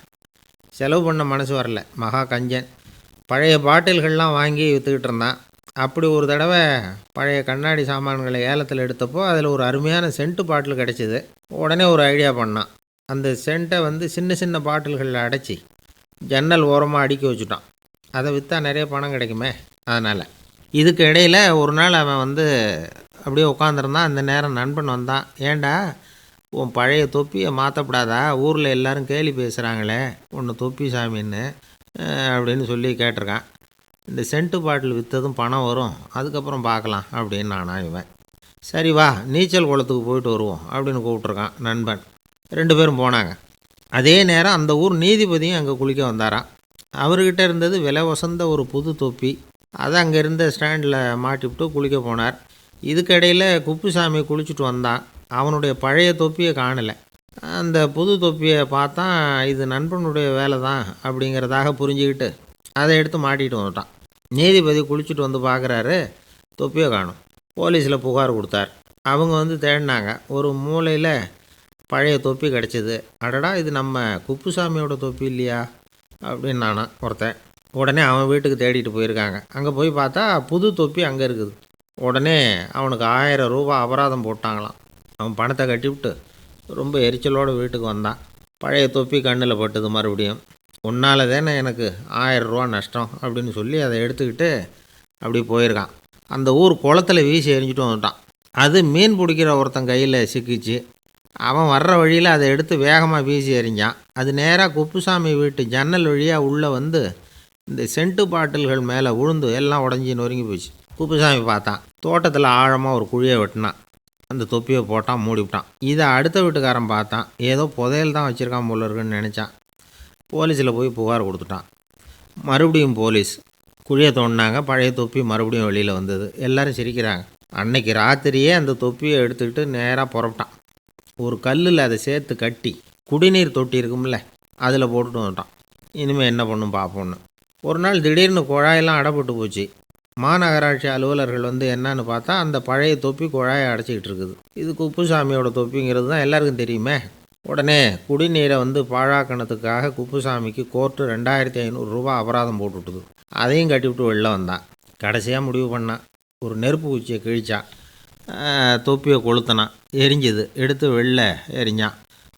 செலவு பண்ண மனசு வரல, மகா கஞ்சன். பழைய பாட்டில்கள்லாம் வாங்கி விற்றுக்கிட்டு இருந்தான். அப்படி ஒரு தடவை பழைய கண்ணாடி சாமான்களை ஏலத்தில் எடுத்தப்போ அதில் ஒரு அருமையான சென்ட்டு பாட்டில் கிடச்சிது. உடனே ஒரு ஐடியா பண்ணான். அந்த சென்ட்டை சின்ன சின்ன பாட்டில்களில் அடைச்சி ஜன்னல் ஓரமாக அடுக்கி வச்சுட்டான். அதை விற்றா நிறைய பணம் கிடைக்குமே. அதனால் இதுக்கு இடையில் ஒரு நாள் அவன் அப்படியே உட்காந்துருந்தான். அந்த நேரம் நண்பன் வந்தான். ஏண்டா, உன் பழைய தொப்பியை மாற்றப்படாதா? ஊரில் எல்லோரும் கேலி பேசுகிறாங்களே ஒன்று தொப்பி சாமின்னு அப்படின்னு சொல்லி கேட்டிருக்கான். இந்த சென்ட்டு பாட்டில் விற்றதும் பணம் வரும், அதுக்கப்புறம் பார்க்கலாம் அப்படின்னு நானா இவன். சரி வா, நீச்சல் குளத்துக்கு போயிட்டு வருவோம் அப்படின்னு கூப்பிட்ருக்கான் நண்பன். 2 பேரும் போனாங்க. அதே நேரம் அந்த ஊர் நீதிபதியும் அங்கே குளிக்க வந்தாராம். அவர்கிட்ட இருந்தது விலை வசந்த ஒரு புது தொப்பி. அதை அங்கே இருந்த ஸ்டாண்டில் மாட்டிவிட்டு குளிக்க போனார். இதுக்கிடையில் குப்புசாமி குளிச்சுட்டு வந்தான். அவனுடைய பழைய தொப்பியை காணலை. அந்த புது தொப்பியை பார்த்தா இது நண்பனுடைய வேலை தான் அப்படிங்கிறதாக புரிஞ்சுக்கிட்டு அதை எடுத்து மாட்டிகிட்டு வந்துட்டான். நீதிபதி குளிச்சுட்டு பார்க்குறாரு, தொப்பியை காணும். போலீஸில் புகார் கொடுத்தார். அவங்க தேடினாங்க. ஒரு மூலையில் பழைய தொப்பி கிடச்சிது. அடடா, இது நம்ம குப்புசாமியோட தொப்பி இல்லையா அப்படின்னு நானா ஒருத்தன். உடனே அவன் வீட்டுக்கு தேடிட்டு போயிருக்காங்க. அங்கே போய் பார்த்தா புது தொப்பி அங்கே இருக்குது. உடனே அவனுக்கு 1000 ரூபா அபராதம் போட்டாங்களாம். அவன் பணத்தை கட்டிவிட்டு ரொம்ப எரிச்சலோடு வீட்டுக்கு வந்தான். பழைய தொப்பி கண்ணில் பட்டுது. மறுபடியும், உன்னால் தானே எனக்கு 1000 ரூபா நஷ்டம் அப்படின்னு சொல்லி அதை எடுத்துக்கிட்டு அப்படி போயிருக்கான். அந்த ஊர் குளத்தில் வீசி எரிஞ்சிட்டு வந்துட்டான். அது மீன் பிடிக்கிற ஒருத்தன் கையில் சிக்கிச்சு. அவன் வர்ற வழியில் அதை எடுத்து வேகமாக வீசி எறிஞ்சான். அது நேராக குப்புசாமி வீட்டு ஜன்னல் வழியாக உள்ளே இந்த சென்ட்டு பாட்டில்கள் மேலே விழுந்து எல்லாம் உடஞ்சி நொறுங்கி போச்சு. குப்புசாமி பார்த்தான். தோட்டத்தில் ஆழமாக ஒரு குழியை வெட்டினான். அந்த தொப்பியை போட்டான், மூடிவிட்டான். இதை அடுத்த வீட்டுக்காரன் பார்த்தான். ஏதோ புதையல் தான் வச்சுருக்கான் போல இருக்குன்னு நினச்சான். போலீஸில் போய் புகார் கொடுத்துட்டான். மறுபடியும் போலீஸ் குழியை தோண்டினாங்க. பழைய தொப்பி மறுபடியும் வெளியில் வந்தது. எல்லோரும் சிரிக்கிறாங்க. அன்னைக்கு ராத்திரியே அந்த தொப்பியை எடுத்துக்கிட்டு நேராக புறப்பட்டான். ஒரு கல்லில் அதை சேர்த்து கட்டி குடிநீர் தொட்டி இருக்கும்ல, அதில் போட்டுட்டு வந்துட்டான். இனிமேல் என்ன பண்ணும் பார்ப்போன்னு. ஒரு நாள் திடீர்னு குழாயெல்லாம் அடைப்பட்டு போச்சு. மாநகராட்சி அலுவலர்கள் வந்து என்னன்னு பார்த்தா அந்த பழைய தொப்பி குழாயை அடைச்சிக்கிட்டு இருக்குது. இது குப்புசாமியோட தொப்பிங்கிறது தான் எல்லாருக்கும் தெரியுமே. உடனே குடிநீரை வந்து பாழாக்கணத்துக்காக குப்புசாமிக்கு கோர்ட்டு 2500 ரூபா அபராதம் போட்டுவிட்டுது. அதையும் கட்டிவிட்டு வெளில வந்தான். கடைசியாக முடிவு பண்ணான். ஒரு நெருப்பு குச்சியை கிழிச்சான். தொப்பியை கொளுத்தினான். எரிஞ்சுது. எடுத்து வெளில எரிஞ்சான்.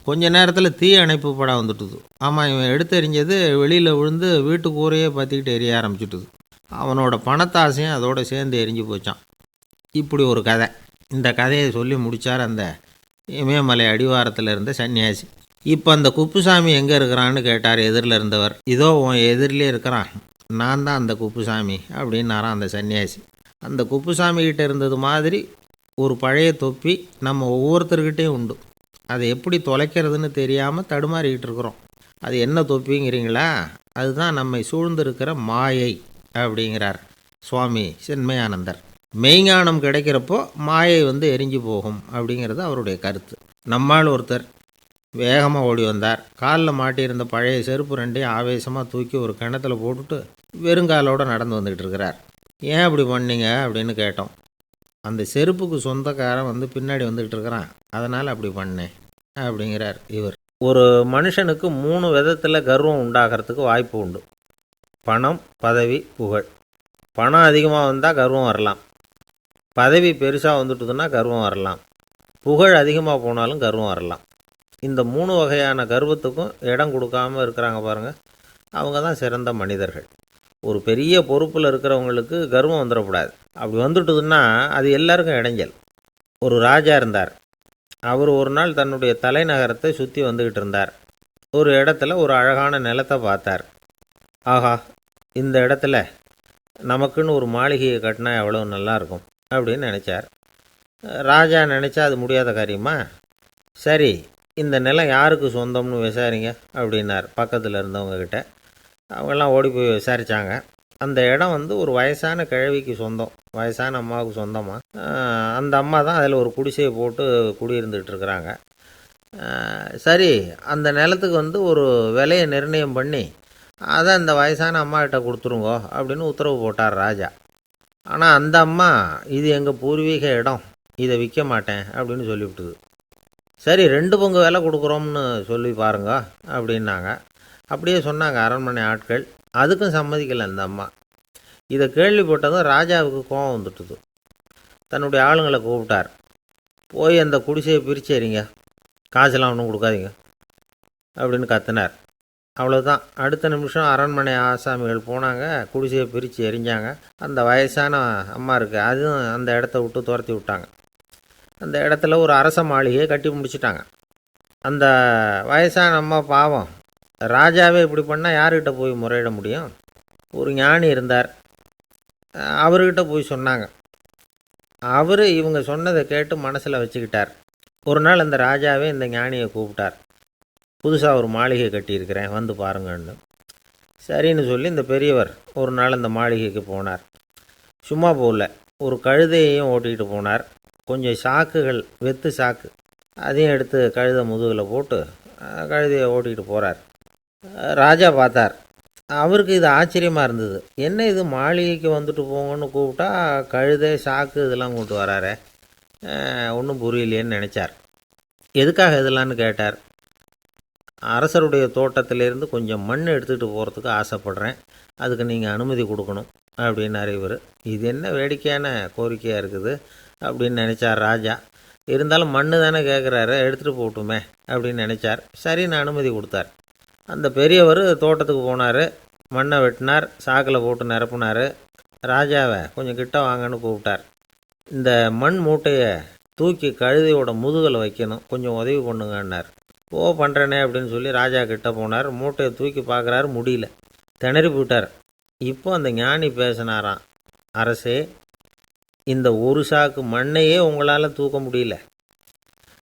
கொஞ்ச நேரத்தில் தீ அணைப்பு படம் வந்துட்டுது. ஆமாம், இவன் எடுத்து எரிஞ்சது வெளியில் விழுந்து வீட்டு கூரையே பற்றிக்கிட்டு எரிய ஆரம்பிச்சுட்டுது. அவனோட பணத்தாசையும் அதோடு சேர்ந்து எரிஞ்சு போச்சான். இப்படி ஒரு கதை. இந்த கதையை சொல்லி முடித்தார் அந்த இமயமலை அடிவாரத்தில் இருந்த சன்னியாசி. இப்போ அந்த குப்புசாமி எங்கே இருக்கிறான்னு கேட்டார் எதிரில் இருந்தவர். இதோ உன் எதிரிலே இருக்கிறான், நான் தான் அந்த குப்புசாமி அப்படின்னாரான் அந்த சன்னியாசி. அந்த குப்புசாமிகிட்ட இருந்தது மாதிரி ஒரு பழைய தொப்பி நம்ம ஒவ்வொருத்தர்கிட்டையும் உண்டு. அதை எப்படி தொலைக்கிறதுன்னு தெரியாமல் தடுமாறிக்கிட்டு இருக்கிறோம். அது என்ன தொப்பிங்கிறீங்களா? அதுதான் நம்மை சூழ்ந்திருக்கிற மாயை அப்படிங்கிறார் சுவாமி சின்மயானந்தர். மெய்ஞானம் கிடைக்கிறப்போ மாயை வந்து எரிஞ்சு போகும் அப்படிங்கிறது அவருடைய கருத்து. நம்மால் ஒருத்தர் வேகமாக ஓடி வந்தார். காலில் மாட்டியிருந்த பழைய செருப்பு ரெண்டையும் ஆவேசமாக தூக்கி ஒரு கிணத்துல போட்டுட்டு வெறுங்காலோடு நடந்து வந்துக்கிட்டு இருக்கிறார். ஏன் அப்படி பண்ணீங்க அப்படின்னு கேட்டோம். அந்த செருப்புக்கு சொந்தக்காரன் வந்து பின்னாடி வந்துக்கிட்டு இருக்கிறான், அதனால் அப்படி பண்ணேன் அப்படிங்கிறார் இவர். ஒரு மனுஷனுக்கு 3 விதத்தில் கர்வம் உண்டாகிறதுக்கு வாய்ப்பு உண்டு. பணம், பதவி, புகழ். பணம் அதிகமாக வந்தால் கர்வம் வரலாம். பதவி பெருசாக வந்துட்டுதுன்னா கர்வம் வரலாம். புகழ் அதிகமாக போனாலும் கர்வம் வரலாம். இந்த 3 வகையான கர்வத்துக்கும் இடம் கொடுக்காமல் இருக்கிறாங்க பாருங்கள், அவங்க தான் சிறந்த மனிதர்கள். ஒரு பெரிய பொறுப்பில் இருக்கிறவங்களுக்கு கர்வம் வந்துடக்கூடாது. அப்படி வந்துட்டுதுன்னா அது எல்லாருக்கும் இடைஞ்சல். ஒரு ராஜா இருந்தார். அவர் ஒரு நாள் தன்னுடைய தலைநகரத்தை சுற்றி வந்துக்கிட்டு இருந்தார். ஒரு இடத்துல ஒரு அழகான நிலத்தை பார்த்தார். ஆஹா, இந்த இடத்துல நமக்குன்னு ஒரு மாளிகையை கட்டினா எவ்வளோ நல்லாயிருக்கும் அப்படின்னு நினச்சார். ராஜா நினச்சா அது முடியாத காரியமா? சரி, இந்த நிலம் யாருக்கு சொந்தம்னு விசாரிங்க அப்படின்னார் பக்கத்தில் இருந்தவங்கக்கிட்ட. அவங்கெல்லாம் ஓடி போய் விசாரித்தாங்க. அந்த இடம் வந்து ஒரு வயசான கிழவிக்கு சொந்தம், வயசான அம்மாவுக்கு சொந்தமாக. அந்த அம்மா தான் அதில் ஒரு குடிசையை போட்டு குடியிருந்துகிட்டு இருக்கிறாங்க. சரி, அந்த நிலத்துக்கு வந்து ஒரு விலையை நிர்ணயம் பண்ணி அதை அந்த வயசான அம்மாக்கிட்ட கொடுத்துருங்கோ அப்படின்னு உத்தரவு போட்டார் ராஜா. ஆனால் அந்த அம்மா இது எங்கள் பூர்வீக இடம், இதை விற்க மாட்டேன் அப்படின்னு சொல்லிவிட்டுது. சரி, 2 பங்கு விலை கொடுக்குறோம்னு சொல்லி பாருங்க அப்படின்னாங்க. அப்படியே சொன்னாங்க அரண்மனை ஆட்கள். அதுக்கும் சம்மதிக்கலை அந்த அம்மா. இதை கேள்விப்பட்டதும் ராஜாவுக்கு கோபம் வந்துட்டுது. தன்னுடைய ஆளுங்களை கூப்பிட்டார். போய் அந்த குடிசையை பிரித்து எறிங்க, காசெல்லாம் ஒன்றும் கொடுக்காதீங்க அப்படின்னு கத்தினார். அவ்வளோதான். அடுத்த நிமிஷம் அரண்மனை ஆசாமிகள் போனாங்க, குடிசையை பிரித்து எரிஞ்சாங்க. அந்த வயசான அம்மா இருக்குது, அதுவும் அந்த இடத்த விட்டு துரத்தி விட்டாங்க. அந்த இடத்துல ஒரு அரச மாளிகையை கட்டி முடிச்சிட்டாங்க. அந்த வயசான அம்மா பாவம், ராஜாவே இப்படி பண்ணால் யார்கிட்ட போய் முறையிட முடியும்? ஒரு ஞானி இருந்தார், அவர்கிட்ட போய் சொன்னாங்க. அவர் இவங்க சொன்னதை கேட்டு மனசில் வச்சுக்கிட்டார். ஒரு நாள் அந்த ராஜாவே இந்த ஞானியை கூப்பிட்டார். புதுசாக ஒரு மாளிகை கட்டியிருக்கிறேன், வந்து பாருங்கன்னு. சரின்னு சொல்லி இந்த பெரியவர் ஒரு நாள் அந்த மாளிகைக்கு போனார். சும்மா போகல, ஒரு கழுதையையும் ஓட்டிகிட்டு போனார். கொஞ்சம் சாக்குகள், வெத்து சாக்கு, அதையும் எடுத்து கழுதை முதுகில் போட்டு கழுதையை ஓட்டிகிட்டு போகிறார். ராஜா பார்த்தார். அவருக்கு இது ஆச்சரியமாக இருந்தது. என்ன இது, மாளிகைக்கு வந்துட்டு போங்கன்னு கூப்பிட்டா கழுதை சாக்கு இதெல்லாம் கொண்டு வராரே, ஒன்றும் புரியலையேன்னு நினச்சார். எதுக்காக இதெல்லாம்னு கேட்டார். அரசருடைய தோட்டத்திலேருந்து கொஞ்சம் மண் எடுத்துகிட்டு போகிறதுக்கு ஆசைப்பட்றேன், அதுக்கு நீங்கள் அனுமதி கொடுக்கணும் அப்படின்னாரு இவர். இது என்ன வேடிக்கையான கோரிக்கையாக இருக்குது அப்படின்னு நினச்சார் ராஜா. இருந்தாலும் மண்ணு தானே கேட்குறாரு, எடுத்துகிட்டு போகட்டுமே அப்படின்னு நினச்சார். சரின்னு அனுமதி கொடுத்தார். அந்த பெரியவர் தோட்டத்துக்கு போனார், மண்ணை வெட்டினார், சாக்கில் போட்டு நிரப்புனார். ராஜாவை கொஞ்சம் கிட்ட வாங்கன்னு கூப்பிட்டார். இந்த மண் மூட்டையை தூக்கி கழுதையோட முதுகில் வைக்கணும், கொஞ்சம் உதவி பண்ணுங்கன்னார். ஓ, பண்ணுறேனே அப்படின்னு சொல்லி ராஜா கிட்ட போனார். மூட்டையை தூக்கி பார்க்குறாரு, முடியல, திணறி போட்டார். இப்போ அந்த ஞானி பேசினாராம். அரசே, இந்த ஒரு சாக்கு மண்ணையே உங்களால் தூக்க முடியல.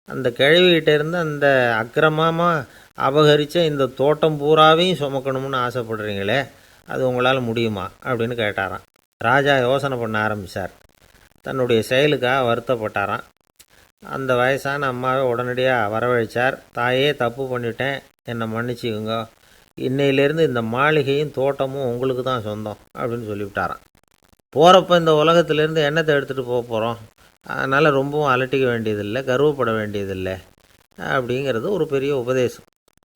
அந்த கிழவிகிட்ட இருந்து அந்த அக்கிரமமாக அபகரித்த இந்த தோட்டம் பூராவையும் சுமக்கணும்னு ஆசைப்படுறீங்களே, அது உங்களால் முடியுமா அப்படின்னு கேட்டாராம். ராஜா யோசனை பண்ண ஆரம்பித்தார். தன்னுடைய செயலுக்காக வருத்தப்பட்டாராம். அந்த வயசான அம்மாவை உடனடியாக வரவழைச்சார். தாயே, தப்பு பண்ணிட்டேன், என்னை மன்னிச்சுக்குங்க. இன்னையிலேருந்து இந்த மாளிகையும் தோட்டமும் உங்களுக்கு தான் சொந்தம் அப்படின்னு சொல்லிவிட்டாராம். போகிறப்ப இந்த உலகத்திலேருந்து எண்ணத்தை எடுத்துகிட்டு போக போகிறோம், அதனால் ரொம்பவும் அலட்டிக்க வேண்டியதில்லை, கர்வப்பட வேண்டியதில்லை அப்படிங்கிறது ஒரு பெரிய உபதேசம்.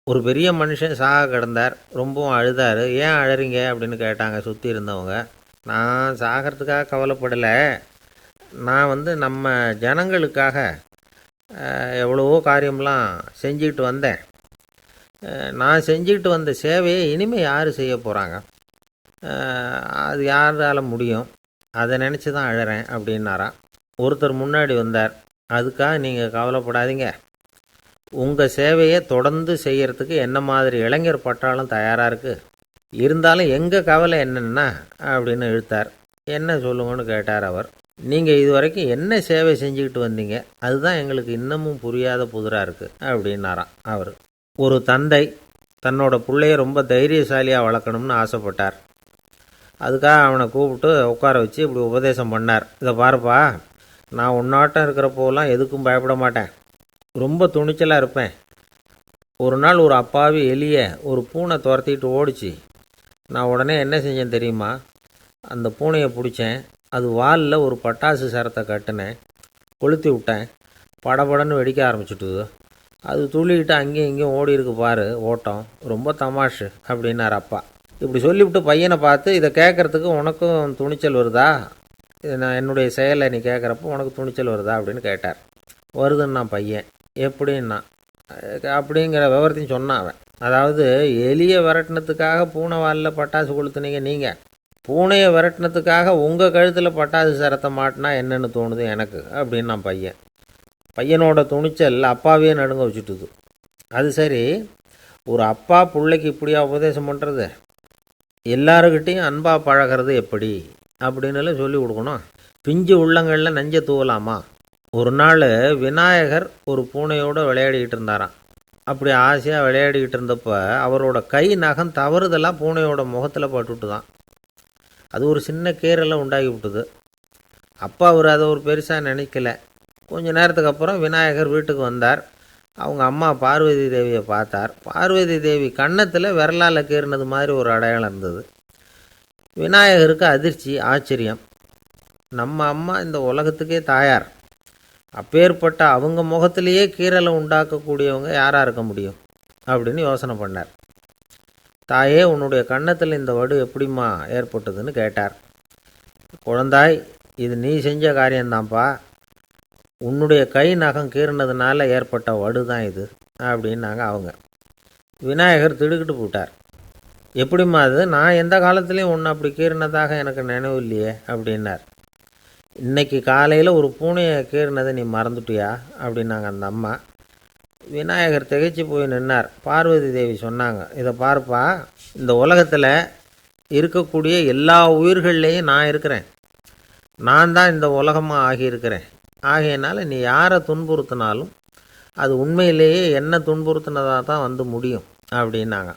ஒரு பெரிய மனுஷன் சாக கிடந்தார். ரொம்பவும் அழுதார். ஏன் அழறீங்க அப்படின்னு கேட்டாங்க சுற்றி இருந்தவங்க. நான் சாகிறதுக்காக கவலைப்படலை, நான் நம்ம ஜனங்களுக்காக எவ்வளவோ காரியம்லாம் செஞ்சுக்கிட்டு வந்தேன். நான் செஞ்சுக்கிட்டு வந்த சேவையை இனிமேல் யார் செய்ய போகிறாங்க, அது யாரால் முடியும், அதை நினச்சி தான் அழறேன் அப்படின்னாராம். ஒருத்தர் முன்னாடி வந்தார். அதுக்காக நீங்கள் கவலைப்படாதீங்க, உங்கள் சேவையை தொடர்ந்து செய்கிறதுக்கு என்ன மாதிரி இளைஞர் பட்டாலும் தயாராக இருக்குது. இருந்தாலும் எங்கள் கவலை என்னென்னா அப்படின்னு இழுத்தார். என்ன சொல்லுங்கன்னு கேட்டார் அவர். நீங்கள் இது வரைக்கும் என்ன சேவை செஞ்சுக்கிட்டு வந்தீங்க, அதுதான் எங்களுக்கு இன்னமும் புரியாத புதிராக இருக்குது அப்படின்னாராம் அவர். ஒரு தந்தை தன்னோட பிள்ளைய ரொம்ப தைரியசாலியாக வளர்க்கணும்னு ஆசைப்பட்டார். அதுக்காக அவனை கூப்பிட்டு உட்கார வச்சு இப்படி உபதேசம் பண்ணார். இதை பாருப்பா, நான் உன்னாட்டம் இருக்கிறப்போலாம் எதுக்கும் பயப்பட மாட்டேன், ரொம்ப துணிச்சலாக இருப்பேன். ஒரு நாள் ஒரு அப்பாவி எலியை ஒரு பூனை துரத்திட்டு ஓடிச்சு. நான் உடனே என்ன செஞ்சேன் தெரியுமா? அந்த பூனையை பிடிச்சேன், அது வாலில் ஒரு பட்டாசு சரத்தை கட்டினேன், கொளுத்தி விட்டேன், படபடன்னு வெடிக்க ஆரம்பிச்சுட்டுது. அது துள்ளிக்கிட்டு அங்கேயும் இங்கேயும் ஓடி இருக்கு பாரு ஓட்டம், ரொம்ப தமாஷு அப்படின்னார் அப்பா. இப்படி சொல்லிவிட்டு பையனை பார்த்து, இதை கேட்குறதுக்கு உனக்கும் துணிச்சல் வருதா, நான் என்னுடைய செயலை நீ கேட்குறப்போ உனக்கு துணிச்சல் வருதா அப்படின்னு கேட்டார். வருதுன்னா பையன். எப்படின்னா அப்படிங்கிற விவரத்தையும் சொன்னான் அவன். அதாவது, எலியை விரட்டினத்துக்காக பூனை வாலில் பட்டாசு கொளுத்துனீங்க நீங்கள், பூனையை விரட்டினத்துக்காக உங்கள் கழுத்தில் பட்டாசு சரத்தை மாட்டினா என்னென்னு தோணுது எனக்கு அப்படின்னு நான் பையன். பையனோட துணிச்சல் அப்பாவே நடுங்க வச்சுட்டுது. அது சரி, ஒரு அப்பா பிள்ளைக்கு இப்படியா உபதேசம் பண்ணுறது? எல்லாருக்கிட்டையும் அன்பாக பழகிறது எப்படி அப்படின்னு சொல்லி கொடுக்கணும். பிஞ்சு உள்ளங்களில் நஞ்சை தூவலாமா? ஒரு நாள் விநாயகர் ஒரு பூனையோடு விளையாடிக்கிட்டு இருந்தாராம். அப்படி ஆசையாக விளையாடிக்கிட்டு இருந்தப்போ அவரோட கை நகம் தவறுதெல்லாம் பூனையோட முகத்தில் பட்டுட்டு தான். அது ஒரு சின்ன கீறலை உண்டாகி விட்டுது. அப்பா அவர் அதை ஒரு பெருசாக நினைக்கல. கொஞ்ச நேரத்துக்கு அப்புறம் விநாயகர் வீட்டுக்கு வந்தார். அவங்க அம்மா பார்வதி தேவியை பார்த்தார். பார்வதி தேவி கன்னத்தில் விரலால் கீறினது மாதிரி ஒரு அடையாளம் இருந்தது. விநாயகருக்கு அதிர்ச்சி, ஆச்சரியம். நம்ம அம்மா இந்த உலகத்துக்கே தாயார், அப்பேற்பட்ட அவங்க முகத்திலேயே கீறலை உண்டாக்கக்கூடியவங்க யாராக இருக்க முடியும் அப்படின்னு யோசனை பண்ணார். தாயே, உன்னுடைய கன்னத்தில் இந்த வடு எப்படிம்மா ஏற்பட்டதுன்னு கேட்டார். குழந்தாய், இது நீ செஞ்ச காரியம்தான்ப்பா, உன்னுடைய கை நகம் கீறினதுனால ஏற்பட்ட வடு தான் இது அப்படின்னாங்க அவங்க. விநாயகர் திடுக்கிட்டு போட்டார். எப்படிம்மா அது? நான் எந்த காலத்துலேயும் ஒன்று அப்படி கீறினதாக எனக்கு நினைவு இல்லையே அப்படின்னார். இன்னைக்கு காலையில் ஒரு பூனையை கீறினதை நீ மறந்துட்டியா அப்படின்னாங்க அந்த அம்மா. விநாயகர் திகைச்சு போய் நின்னார். பார்வதி தேவி சொன்னாங்க, இதை பார்ப்பா, இந்த உலகத்தில் இருக்கக்கூடிய எல்லா உயிர்கள்லேயும் நான் இருக்கிறேன், நான் தான் இந்த உலகமாக ஆகியிருக்கிறேன். ஆகையினால நீ யாரை துன்புறுத்தினாலும் அது உண்மையிலேயே என்ன துன்புறுத்தினதாக தான் வந்து முடியும் அப்படின்னாங்க.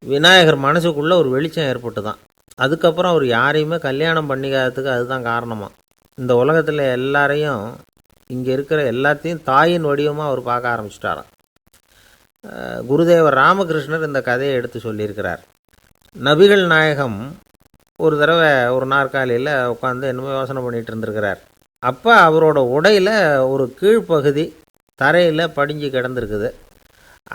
விநாயகர் மனசுக்குள்ளே ஒரு வெளிச்சம் ஏற்பட்டு தான். அதுக்கப்புறம் அவர் யாரையுமே கல்யாணம் பண்ணிக்காததுக்கு அதுதான் காரணமாக. இந்த உலகத்தில் எல்லாரையும், இங்கே இருக்கிற எல்லாத்தையும் தாயின் வடிவமாக அவர் பார்க்க ஆரம்பிச்சிட்டாராம். குருதேவர் ராமகிருஷ்ணர் இந்த கதையை எடுத்து சொல்லியிருக்கிறார். நபிகள் நாயகம் ஒரு தடவை ஒரு நாற்காலியில் உட்காந்து என்னமோ யோசனை பண்ணிகிட்டு இருந்திருக்கிறார். அப்போ அவரோட உடையில் ஒரு கீழ்ப்பகுதி தரையில் படிஞ்சு கிடந்திருக்குது.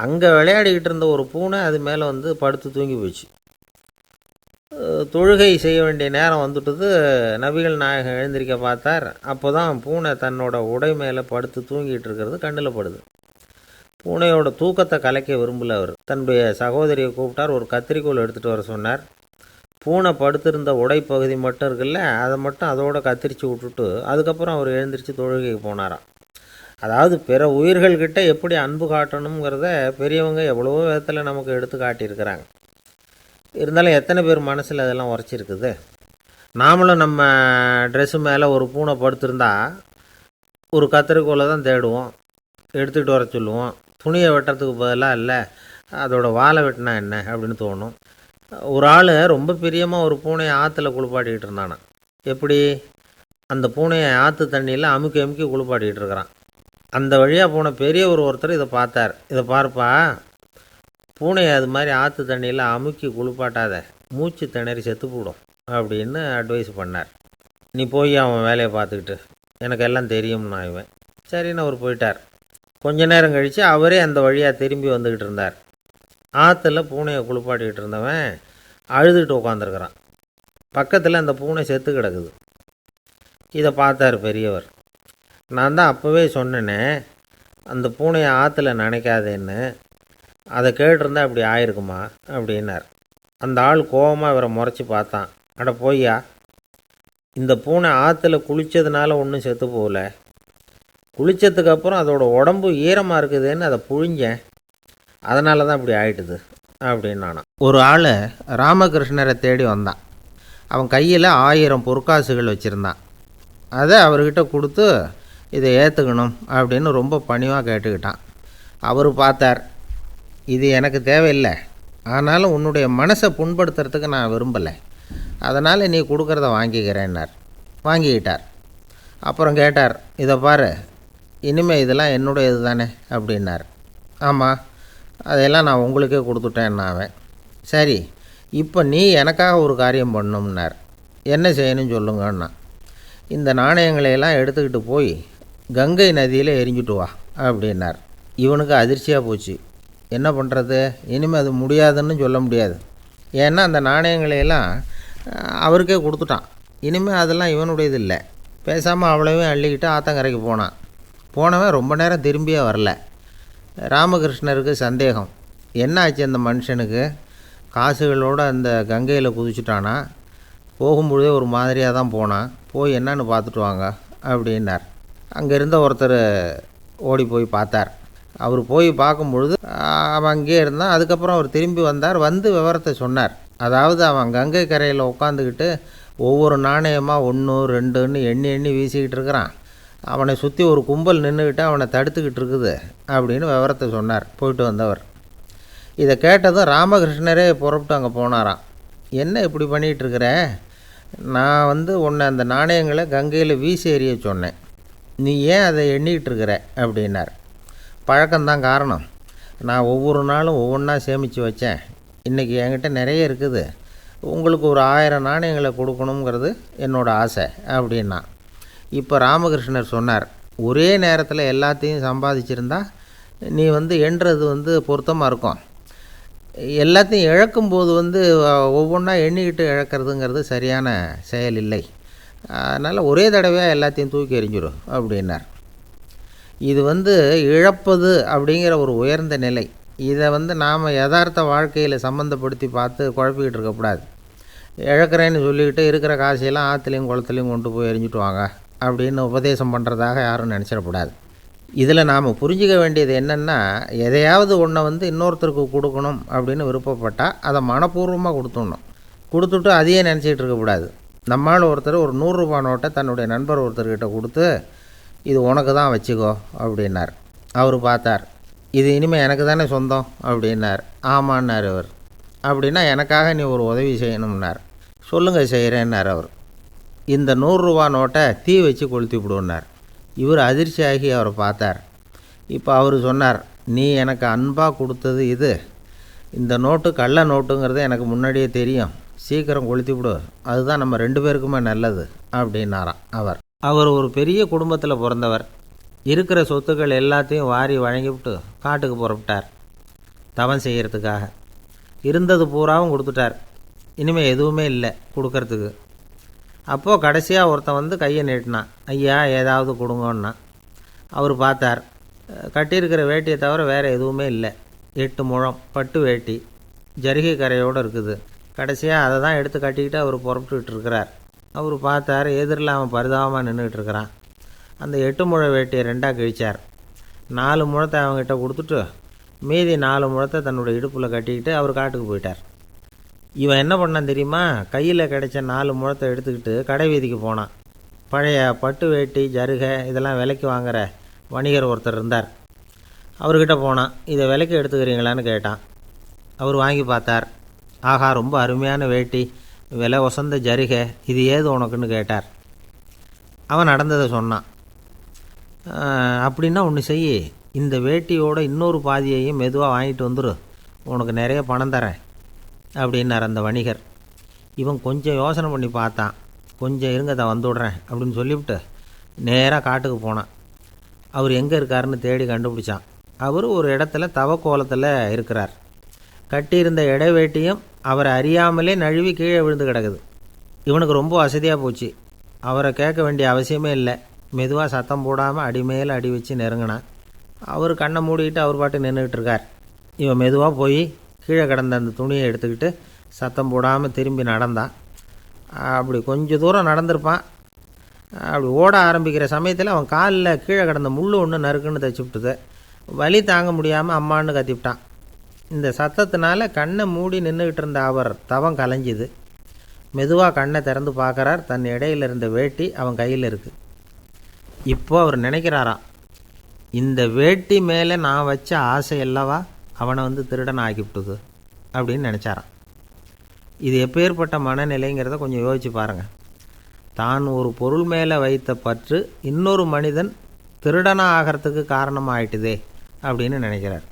அங்கே விளையாடிக்கிட்டு இருந்த ஒரு பூனை அது மேலே வந்து படுத்து தூங்கி போச்சு. தொழுகை செய்ய வேண்டிய நேரம் வந்துட்டுது. நபிகள் நாயகம் எழுந்திருக்க பார்த்தார். அப்போ தான் பூனை தன்னோட உடை மேலே படுத்து தூங்கிட்டு இருக்கிறது கண்ணில் படுது. பூனையோட தூக்கத்தை கலைக்க விரும்பல அவர். தன்னுடைய சகோதரியை கூப்பிட்டார். ஒரு கத்திரிக்கோல் எடுத்துகிட்டு வர சொன்னார். பூனை படுத்திருந்த உடைப்பகுதி மட்டும் இருக்குல்ல, அதை மட்டும் அதோட கத்திரிச்சு விட்டுட்டு அதுக்கப்புறம் அவர் எழுந்திரிச்சு தொழுகைக்கு போனாராம். அதாவது, பிற உயிர்கள்கிட்ட எப்படி அன்பு காட்டணுங்கிறத பெரியவங்க எவ்வளவோ விதத்தில் நமக்கு எடுத்து காட்டியிருக்கிறாங்க. இருந்தாலும் எத்தனை பேர் மனசில் அதெல்லாம் உரைச்சிருக்குது? நாமளும் நம்ம ட்ரெஸ்ஸு மேலே ஒரு பூனை படுத்திருந்தா ஒரு கத்தரிக்கோலை தான் தேடுவோம், எடுத்துக்கிட்டு வர சொல்லுவோம். துணியை வெட்டுறதுக்கு பதிலாக இல்லை அதோட வாலை வெட்டினா என்ன அப்படின்னு தோணும். ஒரு ஆள் ரொம்ப பிரியமாக ஒரு பூனையை ஆற்றுல குளிப்பாட்டிக்கிட்டு இருந்தானா. எப்படி? அந்த பூனையை ஆற்று தண்ணியில் அமுக்கி அமுக்கி குளிப்பாட்டிக்கிட்டு இருக்கிறான். அந்த வழியாக போன பெரியவர் ஒருத்தர் இதை பார்த்தார். இதை பார்ப்பா, பூனையை அது மாதிரி ஆற்று தண்ணியில் அமுக்கி குளிப்பாட்டாத, மூச்சு திணறி செத்து போடும் அப்படின்னு அட்வைஸ் பண்ணார். நீ போய் அவன் வேலையை பார்த்துக்கிட்டு, எனக்கு எல்லாம் தெரியும்னா இவன். சரின்னு அவர் போயிட்டார். கொஞ்ச நேரம் கழித்து அவரே அந்த வழியாக திரும்பி வந்துக்கிட்டு இருந்தார். ஆற்றுல பூனையை குளிப்பாட்டிக்கிட்டு இருந்தவன் அழுதுகிட்டு உட்காந்துருக்கிறான். பக்கத்தில் அந்த பூனை செத்து கிடக்குது. இதை பார்த்தார் பெரியவர். நான் தான் அப்போவே சொன்னேனே அந்த பூனையை ஆற்றுல நினைக்காதேன்னு, அதை கேட்டிருந்தா இப்படி ஆயிருக்குமா அப்படின்னார். அந்த ஆள் கோபமாக இவரை முறைச்சி பார்த்தான். அட போய்யா, இந்த பூனை ஆற்றுல குளித்ததுனால ஒன்றும் செத்து போகல, குளித்ததுக்கப்புறம் அதோட உடம்பு ஈரமாக இருக்குதுன்னு அதை புழிஞ்சேன், அதனால தான் இப்படி ஆயிட்டுது அப்படின்னு நானான். ஒரு ஆள் ராமகிருஷ்ணரை தேடி வந்தான். அவன் கையில் 1000 பொற்காசுகள் வச்சுருந்தான். அதை அவர்கிட்ட கொடுத்து இதை ஏற்றுக்கணும் அப்படின்னு ரொம்ப பணிவாக கேட்டுக்கிட்டான். அவர் பார்த்தார், இது எனக்கு தேவையில்லை, ஆனாலும் உன்னுடைய மனசை புண்படுத்துறதுக்கு நான் விரும்பலை, அதனால் நீ கொடுக்குறத வாங்கிக்கிறேன்னார். வாங்கிக்கிட்டார். அப்புறம் கேட்டார், இதை பாரு, இனிமேல் இதெல்லாம் என்னுடைய இது தானே அப்படின்னார். ஆமாம், அதையெல்லாம் நான் உங்களுக்கே கொடுத்துட்டேன் அவன். சரி, இப்போ நீ எனக்காக ஒரு காரியம் பண்ணணும்னார். என்ன செய்யணும்னு சொல்லுங்கன்னா, இந்த நாணயங்களையெல்லாம் எடுத்துக்கிட்டு போய் கங்கை நதியில் எரிஞ்சுட்டு வா அப்படின்னார். இவனுக்கு அதிர்ச்சியாக போச்சு. என்ன பண்ணுறது? இனிமேல் அது முடியாதுன்னு சொல்ல முடியாது. ஏன்னா அந்த நாணயங்களையெல்லாம் அவருக்கே கொடுத்துட்டான். இனிமேல் அதெல்லாம் இவனுடையது இல்லை. பேசாமல் அவ்வளவையும் அள்ளிக்கிட்டு ஆத்தங்கரைக்கு போனான். போனவன் ரொம்ப நேரம் திரும்பியே வரல. ராமகிருஷ்ணருக்கு சந்தேகம். என்ன ஆச்சு அந்த மனுஷனுக்கு? காசுகளோடு அந்த கங்கையில் குதிச்சுட்டானா? போகும்பொழுதே ஒரு மாதிரியாக தான் போனான். போய் என்னன்னு பார்த்துட்டு வாங்க அப்படின்னார். அங்கே இருந்த ஒருத்தர் ஓடி போய் பார்த்தார். அவர் போய் பார்க்கும்பொழுது அவன் அங்கேயே இருந்தான். அதுக்கப்புறம் அவர் திரும்பி வந்தார். வந்து விவரத்தை சொன்னார். அதாவது அவன் கங்கை கரையில் உட்காந்துக்கிட்டு ஒவ்வொரு நாணயமாக 1 2ன்னு எண்ணி எண்ணி வீசிக்கிட்டு இருக்கிறான். அவனை சுற்றி ஒரு கும்பல் நின்றுக்கிட்டு அவனை தடுத்துக்கிட்டு இருக்குது அப்படின்னு விவரத்தை சொன்னார் போயிட்டு வந்தவர். இதை கேட்டதும் ராமகிருஷ்ணரே புறப்பட்டு அங்கே போனாராம். என்ன இப்படி பண்ணிகிட்ருக்கிற? நான் உன்னை அந்த நாணயங்களை கங்கையில் வீசி எறிய சொன்னேன், நீ ஏன் அதை எண்ணிக்கிட்டு இருக்கிற அப்படின்னார். பழக்கம்தான் காரணம். நான் ஒவ்வொரு நாளும் ஒவ்வொன்றா சேமித்து வச்சேன். இன்றைக்கி என்கிட்ட நிறைய இருக்குது. உங்களுக்கு ஒரு 1000 நாணயங்களை கொடுக்கணுங்கிறது என்னோடய ஆசை அப்படின்னா. இப்போ ராமகிருஷ்ணர் சொன்னார், ஒரே நேரத்தில் எல்லாத்தையும் சம்பாதிச்சிருந்தா நீ எண்ணுறது பொருத்தமாக இருக்கும். எல்லாத்தையும் இழக்கும்போது ஒவ்வொன்றா எண்ணிக்கிட்டு இழக்கிறதுங்கிறது சரியான செயல் இல்லை. அதனால் ஒரே தடவையாக எல்லாத்தையும் தூக்கி எறிஞ்சிடும் அப்படின்னார். இது இழப்பது அப்படிங்கிற ஒரு உயர்ந்த நிலை. இதை நாம் யதார்த்த வாழ்க்கையில் சம்மந்தப்படுத்தி பார்த்து குழப்பிக்கிட்டு இருக்கக்கூடாது. இழக்கிறேன்னு சொல்லிக்கிட்டு இருக்கிற காசையெல்லாம் ஆற்றுலையும் குளத்துலையும் கொண்டு போய் எரிஞ்சிட்டு வாங்க அப்படின்னு உபதேசம் பண்ணுறதாக யாரும் நினச்சிடக்கூடாது. இதில் நாம் புரிஞ்சிக்க வேண்டியது என்னென்னா, எதையாவது ஒன்றை இன்னொருத்தருக்கு கொடுக்கணும் அப்படின்னு விருப்பப்பட்டால் அதை மனப்பூர்வமாக கொடுத்துடணும். கொடுத்துட்டு அதையே நினச்சிக்கிட்டு இருக்கக்கூடாது. நம்மால் ஒருத்தர் ஒரு 100 ரூபா நோட்டை தன்னுடைய நண்பர் ஒருத்தர்கிட்ட கொடுத்து, இது உனக்கு தான் வச்சுக்கோ அப்படின்னார். அவர் பார்த்தார், இது இனிமேல் எனக்கு தானே சொந்தம் அப்படின்னார். ஆமான்னார் அவர். அப்படின்னா எனக்காக நீ ஒரு உதவி செய்யணும்னார். சொல்லுங்கள் செய்கிறேன்னார் அவர். இந்த 100 ரூபா நோட்டை தீ வச்சு கொளுத்தி விடுன்னார். இவர் அதிர்ச்சியாகி அவரை பார்த்தார். இப்போ அவர் சொன்னார், நீ எனக்கு அன்பாக கொடுத்தது இது, இந்த நோட்டு கள்ள நோட்டுங்கிறது எனக்கு முன்னாடியே தெரியும், சீக்கிரம் கொளுத்தி விடு, அதுதான் நம்ம 2 பேருக்குமே நல்லது அப்படின்னாராம் அவர். அவர் ஒரு பெரிய குடும்பத்தில் பிறந்தவர். இருக்கிற சொத்துக்கள் எல்லாத்தையும் வாரி வழங்கிவிட்டு காட்டுக்கு புறப்பட்டார் தவம் செய்கிறதுக்காக. இருந்தது பூராவும் கொடுத்துட்டார். இனிமேல் எதுவுமே இல்லை கொடுக்கறதுக்கு. அப்போது கடைசியாக ஒருத்தன் கையை நீட்டினான். ஐயா ஏதாவது கொடுங்கன்னா. அவர் பார்த்தார். கட்டியிருக்கிற வேட்டியை தவிர வேறு எதுவுமே இல்லை. 8 முழம் பட்டு வேட்டி, ஜரிகை கரையோடு இருக்குது. கடைசியாக அதை தான் எடுத்து கட்டிக்கிட்டு அவர் புறப்பட்டுக்கிட்டு இருக்கிறார். அவர் பார்த்தார், எதிரில் அவன் பரிதாபமாக நின்றுக்கிட்டு இருக்கிறான். அந்த 8 முழ வேட்டியை 2ஆக கிழிச்சார். 4 முழத்தை அவங்ககிட்ட கொடுத்துட்டு மீதி 4 முழத்தை தன்னுடைய இடுப்பில் கட்டிக்கிட்டு அவர் காட்டுக்கு போயிட்டார். இவன் என்ன பண்ணான் தெரியுமா? கையில் கிடைச்ச 4 முழத்தை எடுத்துக்கிட்டு கடை வீதிக்கு போனான். பழைய பட்டு வேட்டி ஜருகை இதெல்லாம் விலைக்கு வாங்குகிற வணிகர் ஒருத்தர் இருந்தார். அவர்கிட்ட போனான். இதை விலைக்கு எடுத்துக்கிறீங்களான்னு கேட்டான். அவர் வாங்கி பார்த்தார். ஆஹா, ரொம்ப அருமையான வேட்டி, விலை ஒசந்த ஜருகை, இது ஏது உனக்குன்னு கேட்டார். அவன் நடந்ததை சொன்னான். அப்படின்னா ஒன்று செய், இந்த வேட்டியோட இன்னொரு பாதியையும் மெதுவாக வாங்கிட்டு வந்துரு, உனக்கு நிறைய பணம் தரேன் அப்படின்னார் அந்த வணிகர். இவன் கொஞ்சம் யோசனை பண்ணி பார்த்தான். கொஞ்சம் இருங்க, தான் வந்துவிட்றேன் அப்படின்னு சொல்லிவிட்டு நேராக காட்டுக்கு போனான். அவர் எங்கே இருக்காருன்னு தேடி கண்டுபிடிச்சான். அவர் ஒரு இடத்துல தவக்கோலத்தில் இருக்கிறார். கட்டியிருந்த இடைவேட்டியும் அவரை அறியாமலே நழுவி கீழே விழுந்து கிடக்குது. இவனுக்கு ரொம்ப வசதியாக போச்சு. அவரை கேட்க வேண்டிய அவசியமே இல்லை. மெதுவாக சத்தம் போடாமல் அடிமேல் அடி வச்சு நெருங்கினான். அவர் கண்ணை மூடிக்கிட்டு அவர் பாட்டு நின்றுக்கிட்டு இருக்கார். இவன் மெதுவாக போய் கீழே கிடந்த அந்த துணியை எடுத்துக்கிட்டு சத்தம் போடாமல் திரும்பி நடந்தான். அப்படி கொஞ்சம் தூரம் நடந்திருப்பான். அப்படி ஓட ஆரம்பிக்கிற சமயத்தில் அவன் காலில் கீழே கிடந்த முள் ஒன்று நறுக்குன்னு தைச்சி விட்டுது. வலி தாங்க முடியாமல் அம்மான்னு கத்திவிட்டான். இந்த சத்தத்தினால கண்ணை மூடி நின்றுக்கிட்டு இருந்த அவர் தவம் கலைஞ்சிது. மெதுவாக கண்ணை திறந்து பார்க்குறார். தன் இடையில் இருந்த வேட்டி அவன் கையில் இருக்குது. இப்போ அவர் நினைக்கிறாராம், இந்த வேட்டி மேலே நான் வச்ச ஆசை அல்லவா அவனை திருடனை ஆக்கிவிட்டுது அப்படின்னு நினச்சாராம். இது எப்பேற்பட்ட மனநிலைங்கிறத கொஞ்சம் யோசிச்சு பாருங்கள். தான் ஒரு பொருள் மேலே வைத்த பற்று இன்னொரு மனிதன் திருடனாக ஆகிறதுக்கு காரணமாக ஆயிட்டுதே அப்படின்னு நினைக்கிறார்.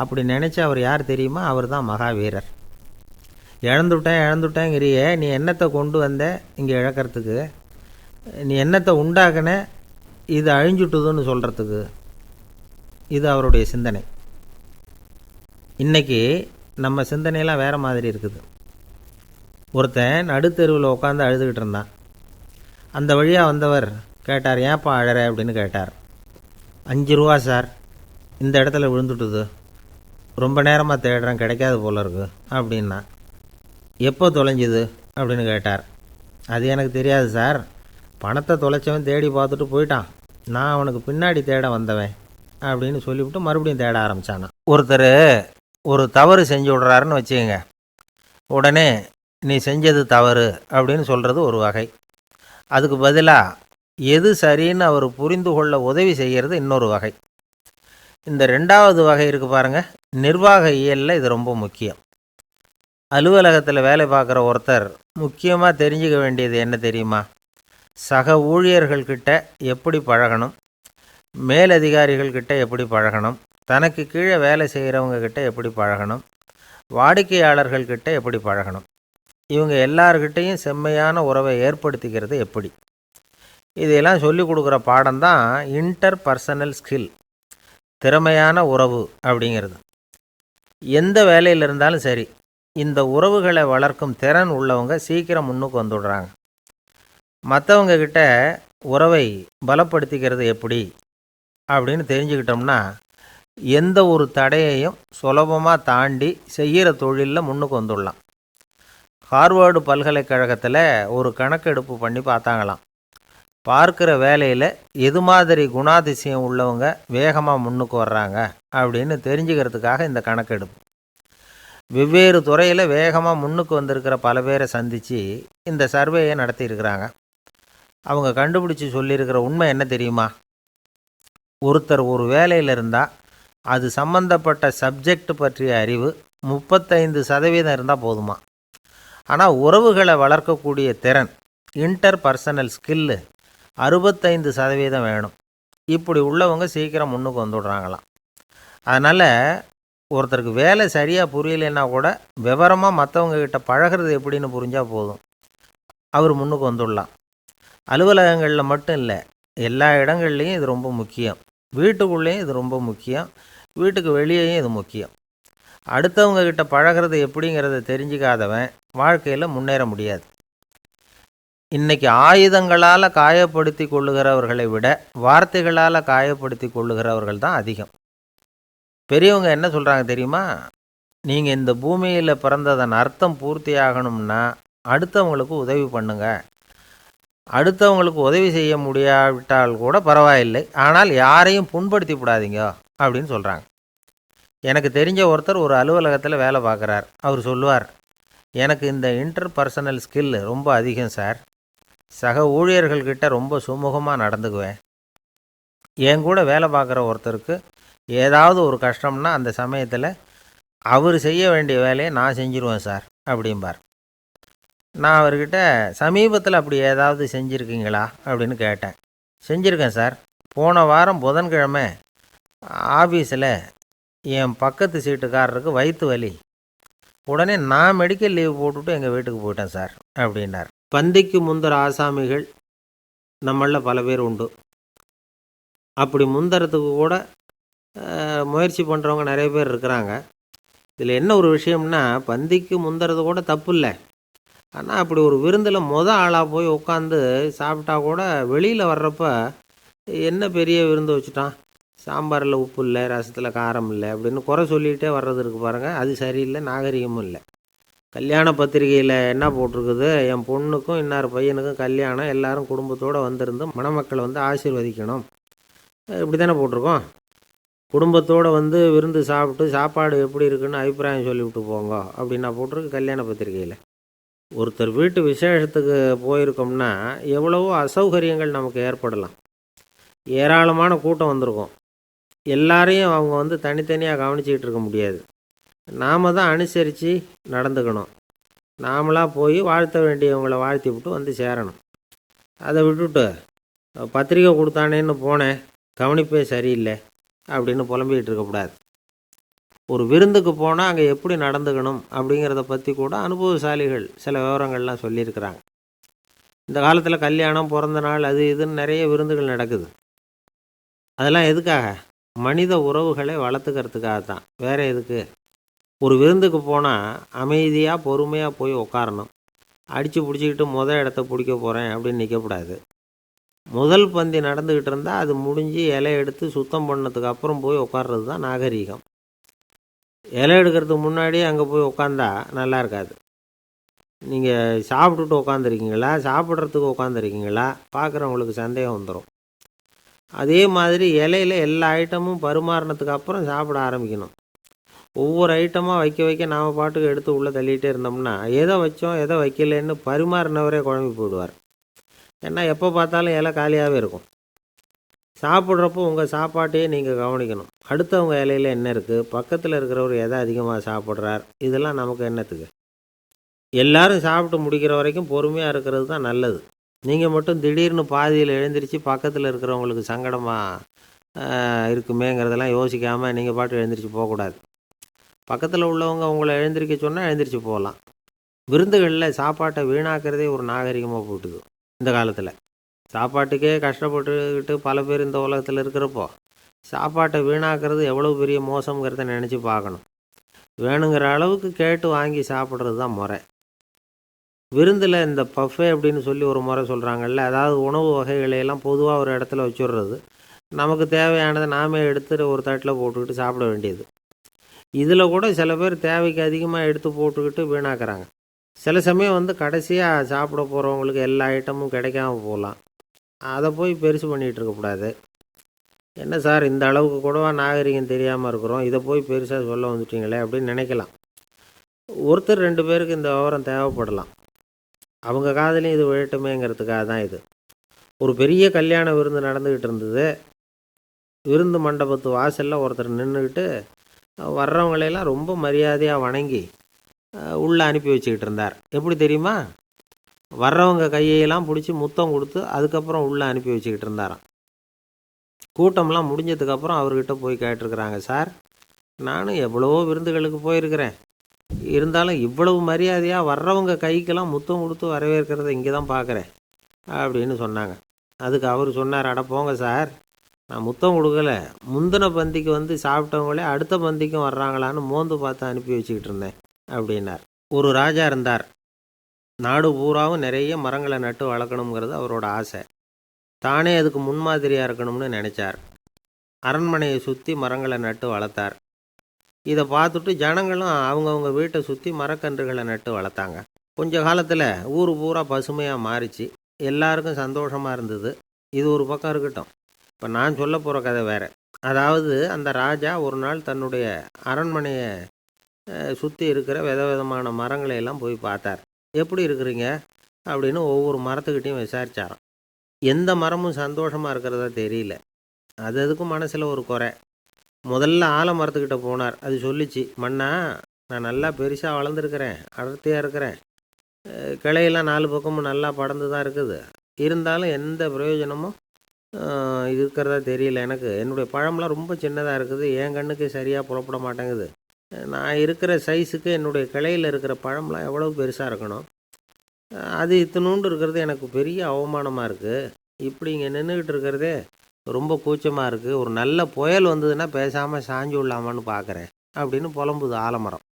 அப்படி நினச்ச அவர் யார் தெரியுமா? அவர் தான் மகாவீரர். இழந்துட்டேங்கிறியே, நீ என்னத்தை கொண்டு வந்த இங்கே இழக்கிறதுக்கு? நீ என்னத்தை உண்டாக்குன இது அழிஞ்சுட்டுதுன்னு சொல்கிறதுக்கு? இது அவருடைய சிந்தனை. இன்றைக்கி நம்ம சிந்தனையெல்லாம் வேறு மாதிரி இருக்குது. ஒருத்தன் நடுத்தெருவில் உட்காந்து அழுதுகிட்டு இருந்தான். அந்த வழியாக வந்தவர் கேட்டார், ஏன்ப்பா அழற அப்படின்னு கேட்டார். 5 ரூபா சார், இந்த இடத்துல விழுந்துட்டுது, ரொம்ப நேரமாக தேடுறேன், கிடைக்காது போல இருக்கு அப்படின்னா. எப்போ தொலைஞ்சுது அப்படின்னு கேட்டார். அது எனக்கு தெரியாது சார், பணத்தை தொலைச்சவன் தேடி பார்த்துட்டு போயிட்டான், நான் அவனுக்கு பின்னாடி தேட வந்தவன் அப்படின்னு சொல்லிவிட்டு மறுபடியும் தேட ஆரம்பித்தானா. ஒருத்தர் ஒரு தவறு செஞ்சு விட்றாருன்னு வச்சுக்கோங்க. உடனே நீ செஞ்சது தவறு அப்படின்னு சொல்கிறது ஒரு வகை. அதுக்கு பதிலாக எது சரின்னு அவர் புரிந்து கொள்ள உதவி செய்கிறது இன்னொரு வகை. இந்த 2வது வகை இருக்குது பாருங்கள், நிர்வாக இயலில் இது ரொம்ப முக்கியம். அலுவலகத்தில் வேலை பார்க்குற ஒருத்தர் முக்கியமாக தெரிஞ்சுக்க வேண்டியது என்ன தெரியுமா? சக ஊழியர்கள்கிட்ட எப்படி பழகணும், மேலதிகாரிகள்கிட்ட எப்படி பழகணும், தனக்கு கீழே வேலை செய்கிறவங்கக்கிட்ட எப்படி பழகணும், வாடிக்கையாளர்கள்கிட்ட எப்படி பழகணும், இவங்க எல்லார்கிட்டையும் செம்மையான உறவை ஏற்படுத்திக்கிறது எப்படி, இதையெல்லாம் சொல்லிக் கொடுக்குற பாடம் தான் இன்டர் பர்சனல் ஸ்கில், திறமையான உறவு அப்படிங்கிறது. எந்த வேலையில் இருந்தாலும் சரி, இந்த உறவுகளை வளர்க்கும் திறன் உள்ளவங்க சீக்கிரம் முன்னுக்கு வந்துடுறாங்க. மற்றவங்க கிட்ட உறவை பலப்படுத்திக்கிறது எப்படி அப்படின்னு தெரிஞ்சுக்கிட்டோம்னா எந்த ஒரு தடையையும் சுலபமாக தாண்டி செய்கிற தொழிலில் முன்னுக்கு வந்துடலாம். ஹார்வர்டு பல்கலைக்கழகத்தில் ஒரு கணக்கெடுப்பு பண்ணி பார்த்தாங்களாம். பார்க்குற வேலையில் எது மாதிரி குணாதிசயம் உள்ளவங்க வேகமாக முன்னுக்கு வர்றாங்க அப்படின்னு தெரிஞ்சுக்கிறதுக்காக இந்த கணக்கெடுப்பு. வெவ்வேறு துறையில் வேகமாக முன்னுக்கு வந்திருக்கிற பல பேரை சந்தித்து இந்த சர்வேயை நடத்தியிருக்கிறாங்க. அவங்க கண்டுபிடிச்சி சொல்லியிருக்கிற உண்மை என்ன தெரியுமா? ஒருத்தர் ஒரு வேலையில் இருந்தால் அது சம்பந்தப்பட்ட சப்ஜெக்ட் பற்றிய அறிவு 35% இருந்தால் போதுமா. ஆனால் உறவுகளை வளர்க்கக்கூடிய திறன், இன்டர் பர்சனல் ஸ்கில்லு 65% வேணும். இப்படி உள்ளவங்க சீக்கிரம் முன்னுக்கு வந்துடுறாங்களாம். அதனால் ஒருத்தருக்கு வேலை சரியாக புரியலைன்னா கூட விவரமாக மற்றவங்கக்கிட்ட பழகிறது எப்படின்னு புரிஞ்சால் போதும், அவர் முன்னுக்கு வந்துடலாம். அலுவலகங்களில் மட்டும் இல்லை, எல்லா இடங்கள்லேயும் இது ரொம்ப முக்கியம். வீட்டுக்குள்ளேயும் இது ரொம்ப முக்கியம், வீட்டுக்கு வெளியேயும் இது முக்கியம். அடுத்தவங்கக்கிட்ட பழகிறது எப்படிங்கிறத தெரிஞ்சிக்காதவன் வாழ்க்கையில் முன்னேற முடியாது. இன்றைக்கி ஆயுதங்களால் காயப்படுத்தி கொள்ளுகிறவர்களை விட வார்த்தைகளால் காயப்படுத்தி கொள்ளுகிறவர்கள் தான் அதிகம். பெரியவங்க என்ன சொல்கிறாங்க தெரியுமா? நீங்கள் இந்த பூமியில் பிறந்ததன் அர்த்தம் பூர்த்தி ஆகணும்னா அடுத்தவங்களுக்கு உதவி பண்ணுங்க. அடுத்தவங்களுக்கு உதவி செய்ய முடியாவிட்டால் கூட பரவாயில்லை, ஆனால் யாரையும் புண்படுத்தி விடாதீங்க அப்படின்னு சொல்கிறாங்க. எனக்கு தெரிஞ்ச ஒருத்தர் ஒரு அலுவலகத்தில் வேலை பார்க்குறார். அவர் சொல்லுவார், எனக்கு இந்த இன்டர்பர்சனல் ஸ்கில் ரொம்ப அதிகம் சார். சக ஊழியர்கள்கிட்ட ரொம்ப சுமூகமாக நடந்துக்குவேன். என் கூட வேலை பார்க்குற ஒருத்தருக்கு ஏதாவது ஒரு கஷ்டம்னா அந்த சமயத்தில் அவர் செய்ய வேண்டிய வேலையை நான் செஞ்சுருவேன் சார் அப்படிம்பார். நான் அவர்கிட்ட சமீபத்தில் அப்படி ஏதாவது செஞ்சுருக்கீங்களா அப்படின்னு கேட்டேன். செஞ்சுருக்கேன் சார். போன வாரம் புதன்கிழமை ஆஃபீஸில் என் பக்கத்து சீட்டுக்காரருக்கு வயிற்று வலி. உடனே நான் மெடிக்கல் லீவ் போட்டுவிட்டு எங்கள் வீட்டுக்கு போயிட்டேன் சார் அப்படின்னார். பந்திக்கு முந்தர ஆசாமிகள் நம்மளில் பல பேர் உண்டு. அப்படி முந்தறதுக்கு கூட முயற்சி பண்ணுறவங்க நிறைய பேர் இருக்கிறாங்க. இதில் என்ன ஒரு விஷயம்னா, பந்திக்கு முந்துறது கூட தப்பு இல்லை. ஆனால் அப்படி ஒரு விருந்தில் ஆளாக போய் உட்காந்து சாப்பிட்டா கூட வெளியில் வர்றப்ப என்ன பெரிய விருந்து வச்சுட்டான், சாம்பாரில் உப்பு இல்லை, ரசத்தில் காரம் இல்லை அப்படின்னு குறை சொல்லிகிட்டே வர்றது இருக்குது பாருங்கள். அது சரியில்லை, நாகரிகமும் இல்லை. கல்யாண பத்திரிகையில் என்ன போட்டிருக்குது, என் பொண்ணுக்கும் இன்னார் பையனுக்கும் கல்யாணம், எல்லாரும் குடும்பத்தோடு வந்திருந்து மணமக்களை வந்து ஆசீர்வதிக்கணும், இப்படி தானே போட்டிருக்கோம். குடும்பத்தோடு வந்து விருந்து சாப்பிட்டு சாப்பாடு எப்படி இருக்குன்னு அபிப்பிராயம் சொல்லிவிட்டு போங்க அப்படின்னா போட்டிருக்கு கல்யாண பத்திரிகையில். ஒருத்தர் வீட்டு விசேஷத்துக்கு போயிருக்கோம்னா எவ்வளவோ அசௌகரியங்கள் நமக்கு ஏற்படலாம். ஏராளமான கூட்டம் வந்திருக்கும். எல்லாரையும் அவங்க வந்து தனித்தனியாக கவனிச்சிக்கிட்டு இருக்க முடியாது. நாம் தான் அனுசரித்து நடந்துக்கணும். நாமளாக போய் வாழ்த்த வேண்டியவங்களை வாழ்த்தி விட்டு வந்து சேரணும். அதை விட்டுட்டு பத்திரிக்கை கொடுத்தானேன்னு போனேன், கவனிப்பே சரியில்லை அப்படின்னு புலம்பிக்கிட்டு இருக்கக்கூடாது. ஒரு விருந்துக்கு போனால் அங்கே எப்படி நடந்துக்கணும் அப்படிங்கிறத பற்றி கூட அனுபவசாலிகள் சில விவரங்கள்லாம் சொல்லியிருக்கிறாங்க. இந்த காலத்தில் கல்யாணம், பிறந்த நாள், அது இதுன்னு நிறைய விருந்துகள் நடக்குது. அதெல்லாம் எதுக்காக? மனித உறவுகளை வளர்த்துக்கிறதுக்காக தான், வேறு எதுக்கு? ஒரு விருந்துக்கு போனால் அமைதியாக பொறுமையாக போய் உட்காரணும். அடித்து பிடிச்சிக்கிட்டு இடத்த பிடிக்க போகிறேன் அப்படின்னு நிற்கக்கூடாது. முதல் பந்தி நடந்துக்கிட்டு இருந்தால் அது முடிஞ்சு இலை எடுத்து சுத்தம் பண்ணதுக்கு அப்புறம் போய் உட்கார்றது தான் நாகரீகம். இலை எடுக்கிறதுக்கு முன்னாடியே அங்கே போய் உட்காந்தா நல்லா இருக்காது. நீங்கள் சாப்பிட்டுட்டு உட்காந்துருக்கீங்களா, சாப்பிட்றதுக்கு உட்காந்துருக்கீங்களா, பார்க்குறவங்களுக்கு சந்தேகம் வந்துடும். அதே மாதிரி இலையில் எல்லா ஐட்டமும் பரிமாறினதுக்கு அப்புறம் சாப்பிட ஆரம்பிக்கணும். ஒவ்வொரு ஐட்டமாக வைக்க வைக்க நாம் பாட்டுக்கு எடுத்து உள்ளே தள்ளிகிட்டே இருந்தோம்னா எதை வச்சோம் எதை வைக்கலன்னு பரிமாறினவரே குழம்பி போயிடுவார். ஏன்னா எப்போ பார்த்தாலும் இலை காலியாகவே இருக்கும். சாப்பிட்றப்போ உங்கள் சாப்பாட்டையே நீங்கள் கவனிக்கணும். அடுத்தவங்க இலையில் என்ன இருக்குது, பக்கத்தில் இருக்கிறவர் எதை அதிகமாக சாப்பிட்றார், இதெல்லாம் நமக்கு என்னத்துக்கு? எல்லாரும் சாப்பிட்டு முடிக்கிற வரைக்கும் பொறுமையாக இருக்கிறது தான் நல்லது. நீங்கள் மட்டும் திடீர்னு பாதியில் எழுந்திரிச்சு பக்கத்தில் இருக்கிறவங்களுக்கு சங்கடமாக இருக்குமேங்கிறதெல்லாம் யோசிக்காமல் நீங்கள் பாட்டு எழுந்திரிச்சு போகக்கூடாது. பக்கத்தில் உள்ளவங்க உங்களை எழுந்திரிக்க சொன்னால் எழுந்திரிச்சு போகலாம். விருந்துகளில் சாப்பாட்டை வீணாக்கிறதே ஒரு நாகரிகமாக போட்டுது. இந்த காலத்தில் சாப்பாட்டுக்கே கஷ்டப்பட்டுக்கிட்டு பல பேர் இந்த உலகத்தில் இருக்கிறப்போ சாப்பாட்டை வீணாக்கிறது எவ்வளோ பெரிய மோசங்கிறத நினச்சி பார்க்கணும். வேணுங்கிற அளவுக்கு கேட்டு வாங்கி சாப்பிட்றது தான் முறை. விருந்தில் இந்த பஃபே அப்படின்னு சொல்லி ஒரு முறை சொல்கிறாங்கல்ல, அதாவது உணவு வகைகளையெல்லாம் பொதுவாக ஒரு இடத்துல வச்சுடுறது, நமக்கு தேவையானதை நாமே எடுத்து ஒரு தட்டில் போட்டுக்கிட்டு சாப்பிட வேண்டியது. இதில் கூட சில பேர் தேவைக்கு அதிகமாக எடுத்து போட்டுக்கிட்டு வீணாக்குறாங்க. சில சமயம் வந்து கடைசியாக சாப்பிட போகிறவங்களுக்கு எல்லா ஐட்டமும் கிடைக்காம போகலாம். அதை போய் பெருசு பண்ணிகிட்டு இருக்கக்கூடாது. என்ன சார், இந்த அளவுக்கு கூடவா நாகரிகம் தெரியாமல் இருக்கிறோம், இதை போய் பெருசாக சொல்ல வந்துட்டீங்களே அப்படின்னு நினைக்கலாம். ஒருத்தர் 2 பேருக்கு இந்த விவரம் தேவைப்படலாம். அவங்க காதலையும் இது விழட்டுமேங்கிறதுக்காக தான் இது. ஒரு பெரிய கல்யாண விருந்து நடந்துக்கிட்டு இருந்தது. விருந்து மண்டபத்து வாசலில் ஒருத்தர் நின்றுக்கிட்டு வர்றவங்களையெல்லாம் ரொம்ப மரியாதையாக வணங்கி உள்ளே அனுப்பி வச்சுக்கிட்டு இருந்தார். எப்படி தெரியுமா? வர்றவங்க கையெல்லாம் பிடிச்சி முத்தம் கொடுத்து அதுக்கப்புறம் உள்ளே அனுப்பி வச்சுக்கிட்டு இருந்தாராம். கூட்டம்லாம் முடிஞ்சதுக்கப்புறம் அவர்கிட்ட போய் கேட்டிருக்கிறாங்க, சார், நானும் எவ்வளவோ விருந்துகளுக்கு போயிருக்கிறேன், இருந்தாலும் இவ்வளவு மரியாதையாக வர்றவங்க கைக்கெல்லாம் முத்தம் கொடுத்து வரவேற்கிறத இங்கே தான் பார்க்குறேன் அப்படின்னு சொன்னாங்க. அதுக்கு அவர் சொன்னார், அட போங்க சார், நான் முத்தம் கொடுக்கல, முந்தின பந்திக்கு வந்து சாப்பிட்டவங்களே அடுத்த பந்திக்கும் வர்றாங்களான்னு மோந்து பார்த்து அனுப்பி வச்சுக்கிட்டு இருந்தேன் அப்படின்னார். ஒரு ராஜா இருந்தார். நாடு பூராவும் நிறைய மரங்களை நட்டு வளர்க்கணுங்கிறது அவரோட ஆசை. தானே அதுக்கு முன்மாதிரியாக இருக்கணும்னு நினச்சார். அரண்மனையை சுற்றி மரங்களை நட்டு வளர்த்தார். இதை பார்த்துட்டு ஜனங்களும் அவங்கவுங்க வீட்டை சுற்றி மரக்கன்றுகளை நட்டு வளர்த்தாங்க. கொஞ்ச காலத்தில் ஊர் பூரா பசுமையாக மாறிச்சு. எல்லாருக்கும் சந்தோஷமாக இருந்தது. இது ஒரு பக்கம் இருக்கட்டும். இப்போ நான் சொல்ல போகிற கதை வேறு. அதாவது அந்த ராஜா ஒரு நாள் தன்னுடைய அரண்மனையை சுற்றி இருக்கிற விதவிதமான மரங்களை எல்லாம் போய் பார்த்தார். எப்படி இருக்கிறீங்க அப்படின்னு ஒவ்வொரு மரத்துக்கிட்டையும் விசாரிச்சாராம். எந்த மரமும் சந்தோஷமாக இருக்கிறதா தெரியல. அது அதுக்கும் மனசில் ஒரு குறை. முதல்ல ஆலமரத்துக்கிட்ட போனார். அது சொல்லிச்சு, மண்ணா நான் நல்லா பெருசாக வளர்ந்துருக்கிறேன், அடர்த்தியாக இருக்கிறேன், கிளையெல்லாம் 4 பக்கமும் நல்லா படர்ந்து தான் இருக்குது, இருந்தாலும் எந்த பிரயோஜனமும் இருக்கிறதா தெரியல எனக்கு. என்னுடைய பழம்லாம் ரொம்ப சின்னதாக இருக்குது, என் கண்ணுக்கு சரியாக புலப்பட மாட்டேங்குது. நான் இருக்கிற சைஸுக்கு என்னுடைய கிளையில் இருக்கிற பழம்லாம் எவ்வளோ பெருசாக இருக்கணும், அது இத்தினூண்டு இருக்கிறது எனக்கு பெரிய அவமானமாக இருக்குது. இப்படி இங்கே நின்றுக்கிட்டு இருக்கிறதே ரொம்ப கூச்சமாக இருக்குது. ஒரு நல்ல புயல் வந்ததுன்னா பேசாமல் சாஞ்சு விடலாமான்னு பார்க்குறேன் அப்படின்னு புலம்புது ஆலமரம்.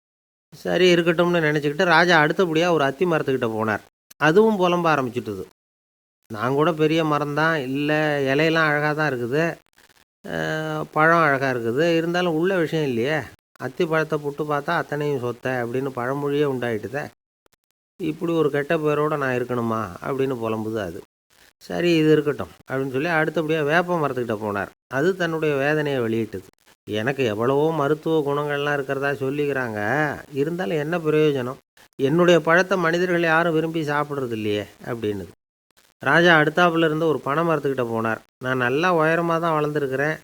சரி இருக்கட்டும்னு நினச்சிக்கிட்டு ராஜா அடுத்தபடியாக ஒரு அத்தி மரத்துக்கிட்ட போனார். அதுவும் புலம்ப ஆரம்பிச்சுட்டுது. நான் கூட பெரிய மரம் தான், இல்லை இலையெல்லாம் அழகாக தான் இருக்குது, பழம் அழகாக இருக்குது, இருந்தாலும் உள்ள விஷயம் இல்லையே, அத்தி பழத்தை புட்டு பார்த்தா அத்தனையும் சொத்தை அப்படின்னு பழமொழியே உண்டாயிட்டுதே. இப்படி ஒரு கெட்ட பேரோடு நான் இருக்கணுமா அப்படின்னு புலம்புது அது. சரி இது இருக்கட்டும் அப்படின்னு சொல்லி அடுத்தபடியாக வேப்ப மரத்துக்கிட்ட போனார். அது தன்னுடைய வேதனையை வெளியிட்டுது. எனக்கு எவ்வளவோ மருத்துவ குணங்கள்லாம் இருக்கிறதா சொல்லிக்கிறாங்க, இருந்தாலும் என்ன பிரயோஜனம், என்னுடைய பழத்தை மனிதர்கள் யாரும் விரும்பி சாப்பிட்றது இல்லையே அப்படின்னுது. ராஜா அடுத்தாப்புல இருந்து ஒரு பனை மரத்துக்கிட்ட போனார். நான் நல்லா உயரமாக தான் வளர்ந்துருக்கிறேன்,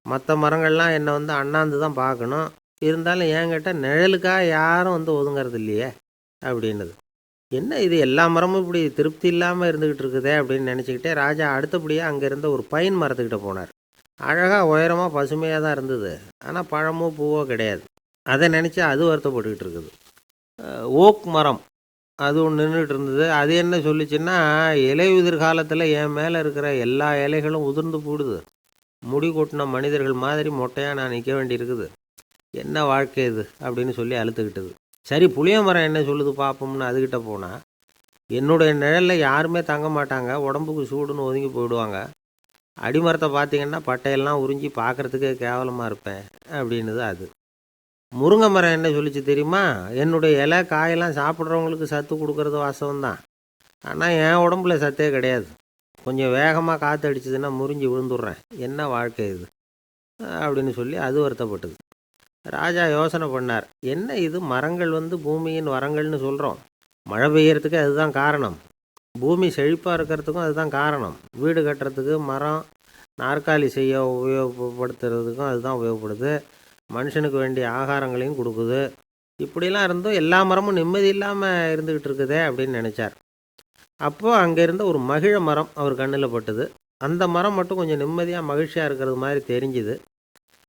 மற்ற மரங்கள்லாம் என்னை அண்ணாந்து தான் பார்க்கணும், இருந்தாலும் என்கிட்ட நிழலுக்காக யாரும் ஒதுங்கிறது இல்லையே அப்படின்னுது. என்ன இது எல்லா மரமும் இப்படி திருப்தி இல்லாமல் இருந்துக்கிட்டு இருக்குதே அப்படின்னு நினச்சிக்கிட்டே ராஜா அடுத்தபடியாக அங்கே இருந்த ஒரு பைன் மரத்துக்கிட்ட போனார். அழகாக உயரமாக பசுமையாக தான் இருந்தது, ஆனால் பழமோ பூவோ கிடையாது. அதை நினச்சி அது வருத்தப்பட்டுக்கிட்டு இருக்குது. ஓக் மரம் அது ஒன்று நின்றுட்டு இருந்தது. அது என்ன சொல்லிச்சுன்னா, இலை உதிர் காலத்தில் என் மேலே இருக்கிற எல்லா இலைகளும் உதிர்ந்து போடுது, முடி கொட்டின மனிதர்கள் மாதிரி மொட்டையாக நான் நிற்க வேண்டியிருக்குது, என்ன வாழ்க்கை இது அப்படின்னு சொல்லி அழுத்துக்கிட்டது. சரி புளிய மரம் என்ன சொல்லுது பார்ப்போம்னு அதுக்கிட்ட போனால், என்னுடைய நிழலில் யாருமே தங்க மாட்டாங்க, உடம்புக்கு சூடுன்னு ஒதுங்கி போயிடுவாங்க, அடிமரத்தை பார்த்தீங்கன்னா பட்டையெல்லாம் உறிஞ்சி பார்க்குறதுக்கே கேவலமாக இருப்பேன் அப்படின்னுது அது. முருங்கை மரம் என்ன சொல்லிச்சு தெரியுமா, என்னுடைய இலை காயெல்லாம் சாப்பிட்றவங்களுக்கு சத்து கொடுக்கறது வாசவம்தான், ஆனால் என் உடம்புல சத்தே கிடையாது, கொஞ்சம் வேகமாக காற்று அடிச்சதுன்னா முறிஞ்சி விழுந்துடுறேன், என்ன வாழ்க்கை இது அப்படின்னு சொல்லி அது வருத்தப்பட்டது. ராஜா யோசனை பண்ணார். என்ன இது மரங்கள் பூமியின் வரங்கள்னு சொல்கிறோம், மழை பெய்யறதுக்கு அதுதான் காரணம், பூமி செழிப்பாக இருக்கிறதுக்கும் அதுதான் காரணம், வீடு கட்டுறதுக்கு மரம், நாற்காலி செய்ய உபயோகப்படுத்துறதுக்கும் அதுதான் உபயோகப்படுது, மனுஷனுக்கு வேண்டிய ஆகாரங்களையும் கொடுக்குது, இப்படிலாம் இருந்தும் எல்லா மரமும் நிம்மதி இல்லாமல் இருந்துக்கிட்டு இருக்குதே அப்படின்னு நினச்சார். அப்போது அங்கே இருந்த ஒரு மகிழ மரம் அவர் கண்ணில் பட்டுது. அந்த மரம் மட்டும் கொஞ்சம் நிம்மதியாக மகிழ்ச்சியாக இருக்கிறது மாதிரி தெரிஞ்சுது.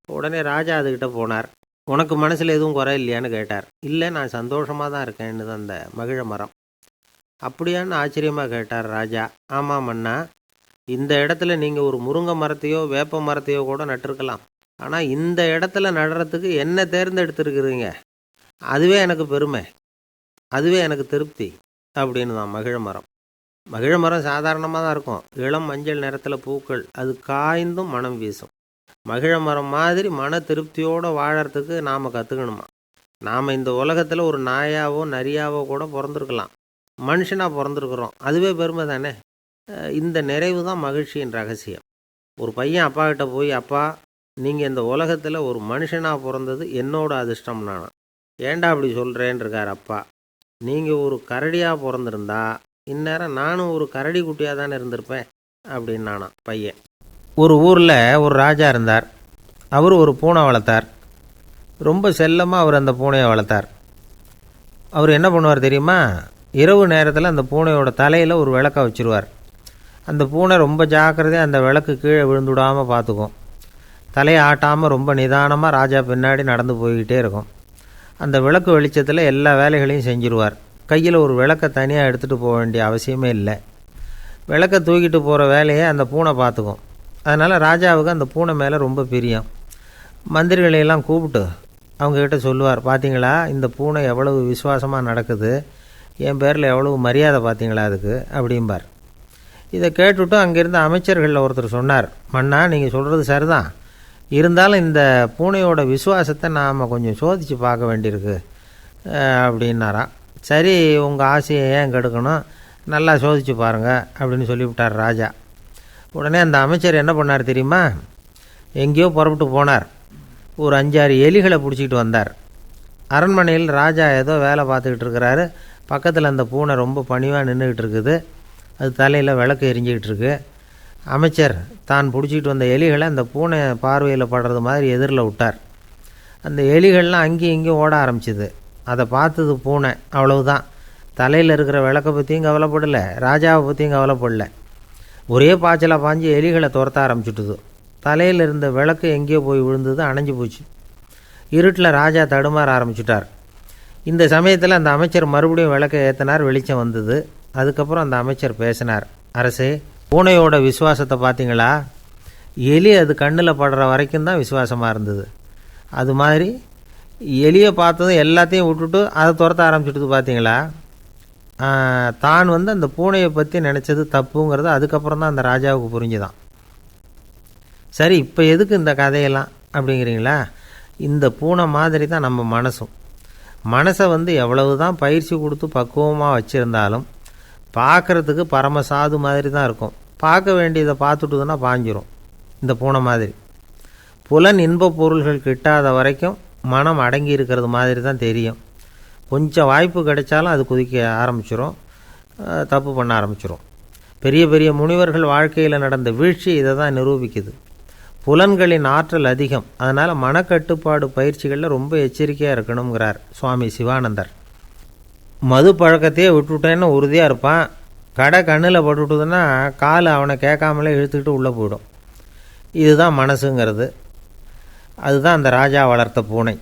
உடனே ராஜா அதுக்கிட்ட போனார். உனக்கு மனசில் எதுவும் குறை இல்லையான்னு கேட்டார். இல்லை நான் சந்தோஷமாக தான் இருக்கேன்னு அந்த மகிழ மரம். அப்படியான்னு ஆச்சரியமாக கேட்டார் ராஜா. ஆமாம் மன்னா, இந்த இடத்துல நீங்கள் ஒரு முருங்கை மரத்தையோ வேப்ப மரத்தையோ கூட நட்டிருக்கலாம், ஆனால் இந்த இடத்துல நடுறதுக்கு என்ன தேர்ந்தெடுத்துருக்குறீங்க, அதுவே எனக்கு பெருமை, அதுவே எனக்கு திருப்தி அப்படின்னு தான் மகிழ மரம். மகிழ மரம் சாதாரணமாக தான் இருக்கும், இளம் மஞ்சள் நிறத்தில் பூக்கள், அது காய்ந்தும் மனம் வீசும். மகிழ மரம் மாதிரி மன திருப்தியோடு வாழறதுக்கு நாம் கற்றுக்கணுமா. நாம் இந்த உலகத்தில் ஒரு நாயாவோ நரியாவோ கூட பிறந்திருக்கலாம், மனுஷனாக பிறந்திருக்கிறோம், அதுவே பெருமை தானே. இந்த நிறைவு தான் மகிழ்ச்சியின் ரகசியம். ஒரு பையன் அப்பா கிட்ட போய், அப்பா நீங்கள் இந்த உலகத்தில் ஒரு மனுஷனாக பிறந்தது என்னோட அதிர்ஷ்டம் நானா. ஏண்டா அப்படி சொல்கிறேன்னு இருக்கார் அப்பா. நீங்கள் ஒரு கரடியாக பிறந்திருந்தா இந்நேரம் நானும் ஒரு கரடி குட்டியாக தானே இருந்திருப்பேன் அப்படின்னு நானா பையன். ஒரு ஊரில் ஒரு ராஜா இருந்தார். அவர் ஒரு பூனை வளர்த்தார். ரொம்ப செல்லமாக அவர் அந்த பூனையை வளர்த்தார். அவர் என்ன பண்ணுவார் தெரியுமா, இரவு நேரத்தில் அந்த பூனையோட தலையில் ஒரு விளக்கை வச்சுருவார். அந்த பூனை ரொம்ப ஜாக்கிரதையாக அந்த விளக்கு கீழே விழுந்துடாமல் பார்த்துக்கும். தலையை ஆட்டாமல் ரொம்ப நிதானமாக ராஜா பின்னாடி நடந்து போய்கிட்டே இருக்கும். அந்த விளக்கு வெளிச்சத்தில் எல்லா வேலைகளையும் செஞ்சுருவார். கையில் ஒரு விளக்கை தனியாக எடுத்துகிட்டு போக வேண்டிய அவசியமே இல்லை. விளக்கை தூக்கிட்டு போகிற வேலையை அந்த பூனை பார்த்துக்கும். அதனால் ராஜாவுக்கு அந்த பூனை மேலே ரொம்ப பிரியம். மந்திரிகளையெல்லாம் கூப்பிட்டு அவங்கக்கிட்ட சொல்லுவார், பார்த்தீங்களா இந்த பூனை எவ்வளவு விசுவாசமாக நடக்குது, என் பேரில் எவ்வளவு மரியாதை பார்த்தீங்களா அதுக்கு அப்படிம்பார். இதை கேட்டுவிட்டு அங்கேருந்த அமைச்சர்களில் ஒருத்தர் சொன்னார், மன்னா நீங்கள் சொல்கிறது சரிதான், இருந்தாலும் இந்த பூனையோட விசுவாசத்தை நாம் கொஞ்சம் சோதித்து பார்க்க வேண்டியிருக்கு அப்படின்னாராம். சரி உங்கள் ஆசையை ஏன் கெடுக்கணும், நல்லா சோதித்து பாருங்கள் அப்படின்னு சொல்லிவிட்டார் ராஜா. உடனே அந்த அமைச்சர் என்ன பண்ணார் தெரியுமா, எங்கேயோ புறப்பட்டு போனார். ஒரு 5-6 எலிகளை பிடிச்சிக்கிட்டு வந்தார். அரண்மனையில் ராஜா ஏதோ வேலை பார்த்துக்கிட்டு இருக்கிறாரு. பக்கத்தில் அந்த பூனை ரொம்ப பணிவாக நின்றுக்கிட்டு இருக்குது. அது தலையில் விளக்கு எரிஞ்சிக்கிட்டு இருக்கு. அமைச்சர் தான் பிடிச்சிக்கிட்டு வந்த எலிகளை அந்த பூனை பார்வையில் படுறது மாதிரி எதிரில் விட்டார். அந்த எலிகள்லாம் அங்கேயும் இங்கேயும் ஓட ஆரம்பிச்சிது. அதை பார்த்தது பூனை, அவ்வளவுதான். தலையில் இருக்கிற விளக்கை பற்றியும் கவலைப்படலை, ராஜாவை பற்றியும் கவலைப்படலை. ஒரே பாய்ச்சலாக பாஞ்சு எலிகளை துரத்த ஆரம்பிச்சுட்டுது. தலையில் இருந்த விளக்கு எங்கேயோ போய் விழுந்தது, அணைஞ்சு போச்சு. இருட்டில் ராஜா தடுமாற ஆரம்பிச்சுட்டார். இந்த சமயத்தில் அந்த அமைச்சர் மறுபடியும் விளக்கை ஏற்றினார். வெளிச்சம் வந்தது. அதுக்கப்புறம் அந்த அமைச்சர் பேசினார். அரசே, பூனையோட விசுவாசத்தை பார்த்தீங்களா? எலி அது கண்ணில் படுற வரைக்கும் தான் விசுவாசமாக இருந்தது. அது மாதிரி எலியை பார்த்ததும் எல்லாத்தையும் விட்டுட்டு அதை துரத்த ஆரம்பிச்சுட்டு பார்த்தீங்களா? தான் அந்த பூனையை பற்றி நினச்சது தப்புங்கிறது அதுக்கப்புறம் தான் அந்த ராஜாவுக்கு புரிஞ்சுதான். சரி, இப்போ எதுக்கு இந்த கதையெல்லாம் அப்படிங்கிறீங்களா? இந்த பூனை மாதிரி தான் நம்ம மனசும். மனசை எவ்வளவு தான் பயிற்சி கொடுத்து பக்குவமாக வச்சுருந்தாலும் பார்க்குறதுக்கு பரமசாது மாதிரி தான் இருக்கும். பார்க்க வேண்டியதை பார்த்துட்டுதுன்னா பாஞ்சிரும். இந்த பூனை மாதிரி புலன் இன்ப பொருள்கள் கிட்டாத வரைக்கும் மனம் அடங்கி இருக்கிறது மாதிரி தான் தெரியும். கொஞ்சம் வாய்ப்பு கிடைச்சாலும் அது குதிக்க ஆரம்பிச்சிடும், தப்பு பண்ண ஆரம்பிச்சிடும். பெரிய பெரிய முனிவர்கள் வாழ்க்கையில் நடந்த வீழ்ச்சி இதை தான் நிரூபிக்குது. புலன்களின் ஆற்றல் அதிகம். அதனால் மனக்கட்டுப்பாடு பயிற்சிகளில் ரொம்ப எச்சரிக்கையாக இருக்கணுங்கிறார் சுவாமி சிவானந்தர். மது பழக்கத்தையே விட்டுவிட்டேன்னு உறுதியாக இருப்பான். கடை கண்ணில் பட்டுவிட்டுதுன்னா கால் அவனை கேட்காமலே இழுத்துக்கிட்டு உள்ளே போயிடும். இதுதான் மனசுங்கிறது. அதுதான் அந்த ராஜா வளர்த்த பூனை.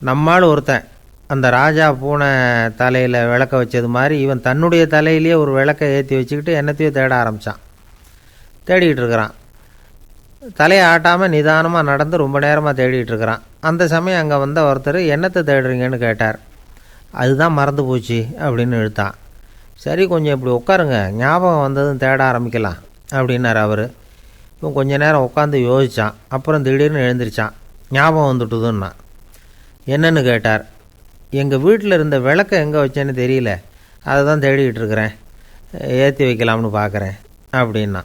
நம்மால் ஒருத்தன் அந்த ராஜா பூனை தலையில் விளக்க வச்சது மாதிரி இவன் தன்னுடைய தலையிலேயே ஒரு விளக்கை ஏற்றி வச்சுக்கிட்டு என்னத்தையோ தேட ஆரம்பித்தான். தேடிக்கிட்டு இருக்கிறான். தலையை ஆட்டாமல் நிதானமாக நடந்து ரொம்ப நேரமாக தேடிகிட்டு இருக்கிறான். அந்த சமயம் அங்கே வந்த ஒருத்தர், என்னத்தை தேடுறீங்கன்னு கேட்டார். அதுதான் மறந்து போச்சு அப்படின்னு இழுத்தான். சரி, கொஞ்சம் இப்படி உட்காருங்க, ஞாபகம் வந்ததும் தேட ஆரம்பிக்கலாம் அப்படின்னார் அவர். இவன் கொஞ்ச நேரம் உட்காந்து யோசித்தான். அப்புறம் திடீர்னு எழுந்திரிச்சான். ஞாபகம் வந்துட்டுதுன்னா. என்னன்னு கேட்டார். எங்கள் வீட்டில் இருந்த விளக்கை எங்கே வச்சேன்னு தெரியல, அதை தான் தேடிக்கிட்டு இருக்கிறேன், ஏற்றி வைக்கலாம்னு பார்க்குறேன் அப்படின்னா.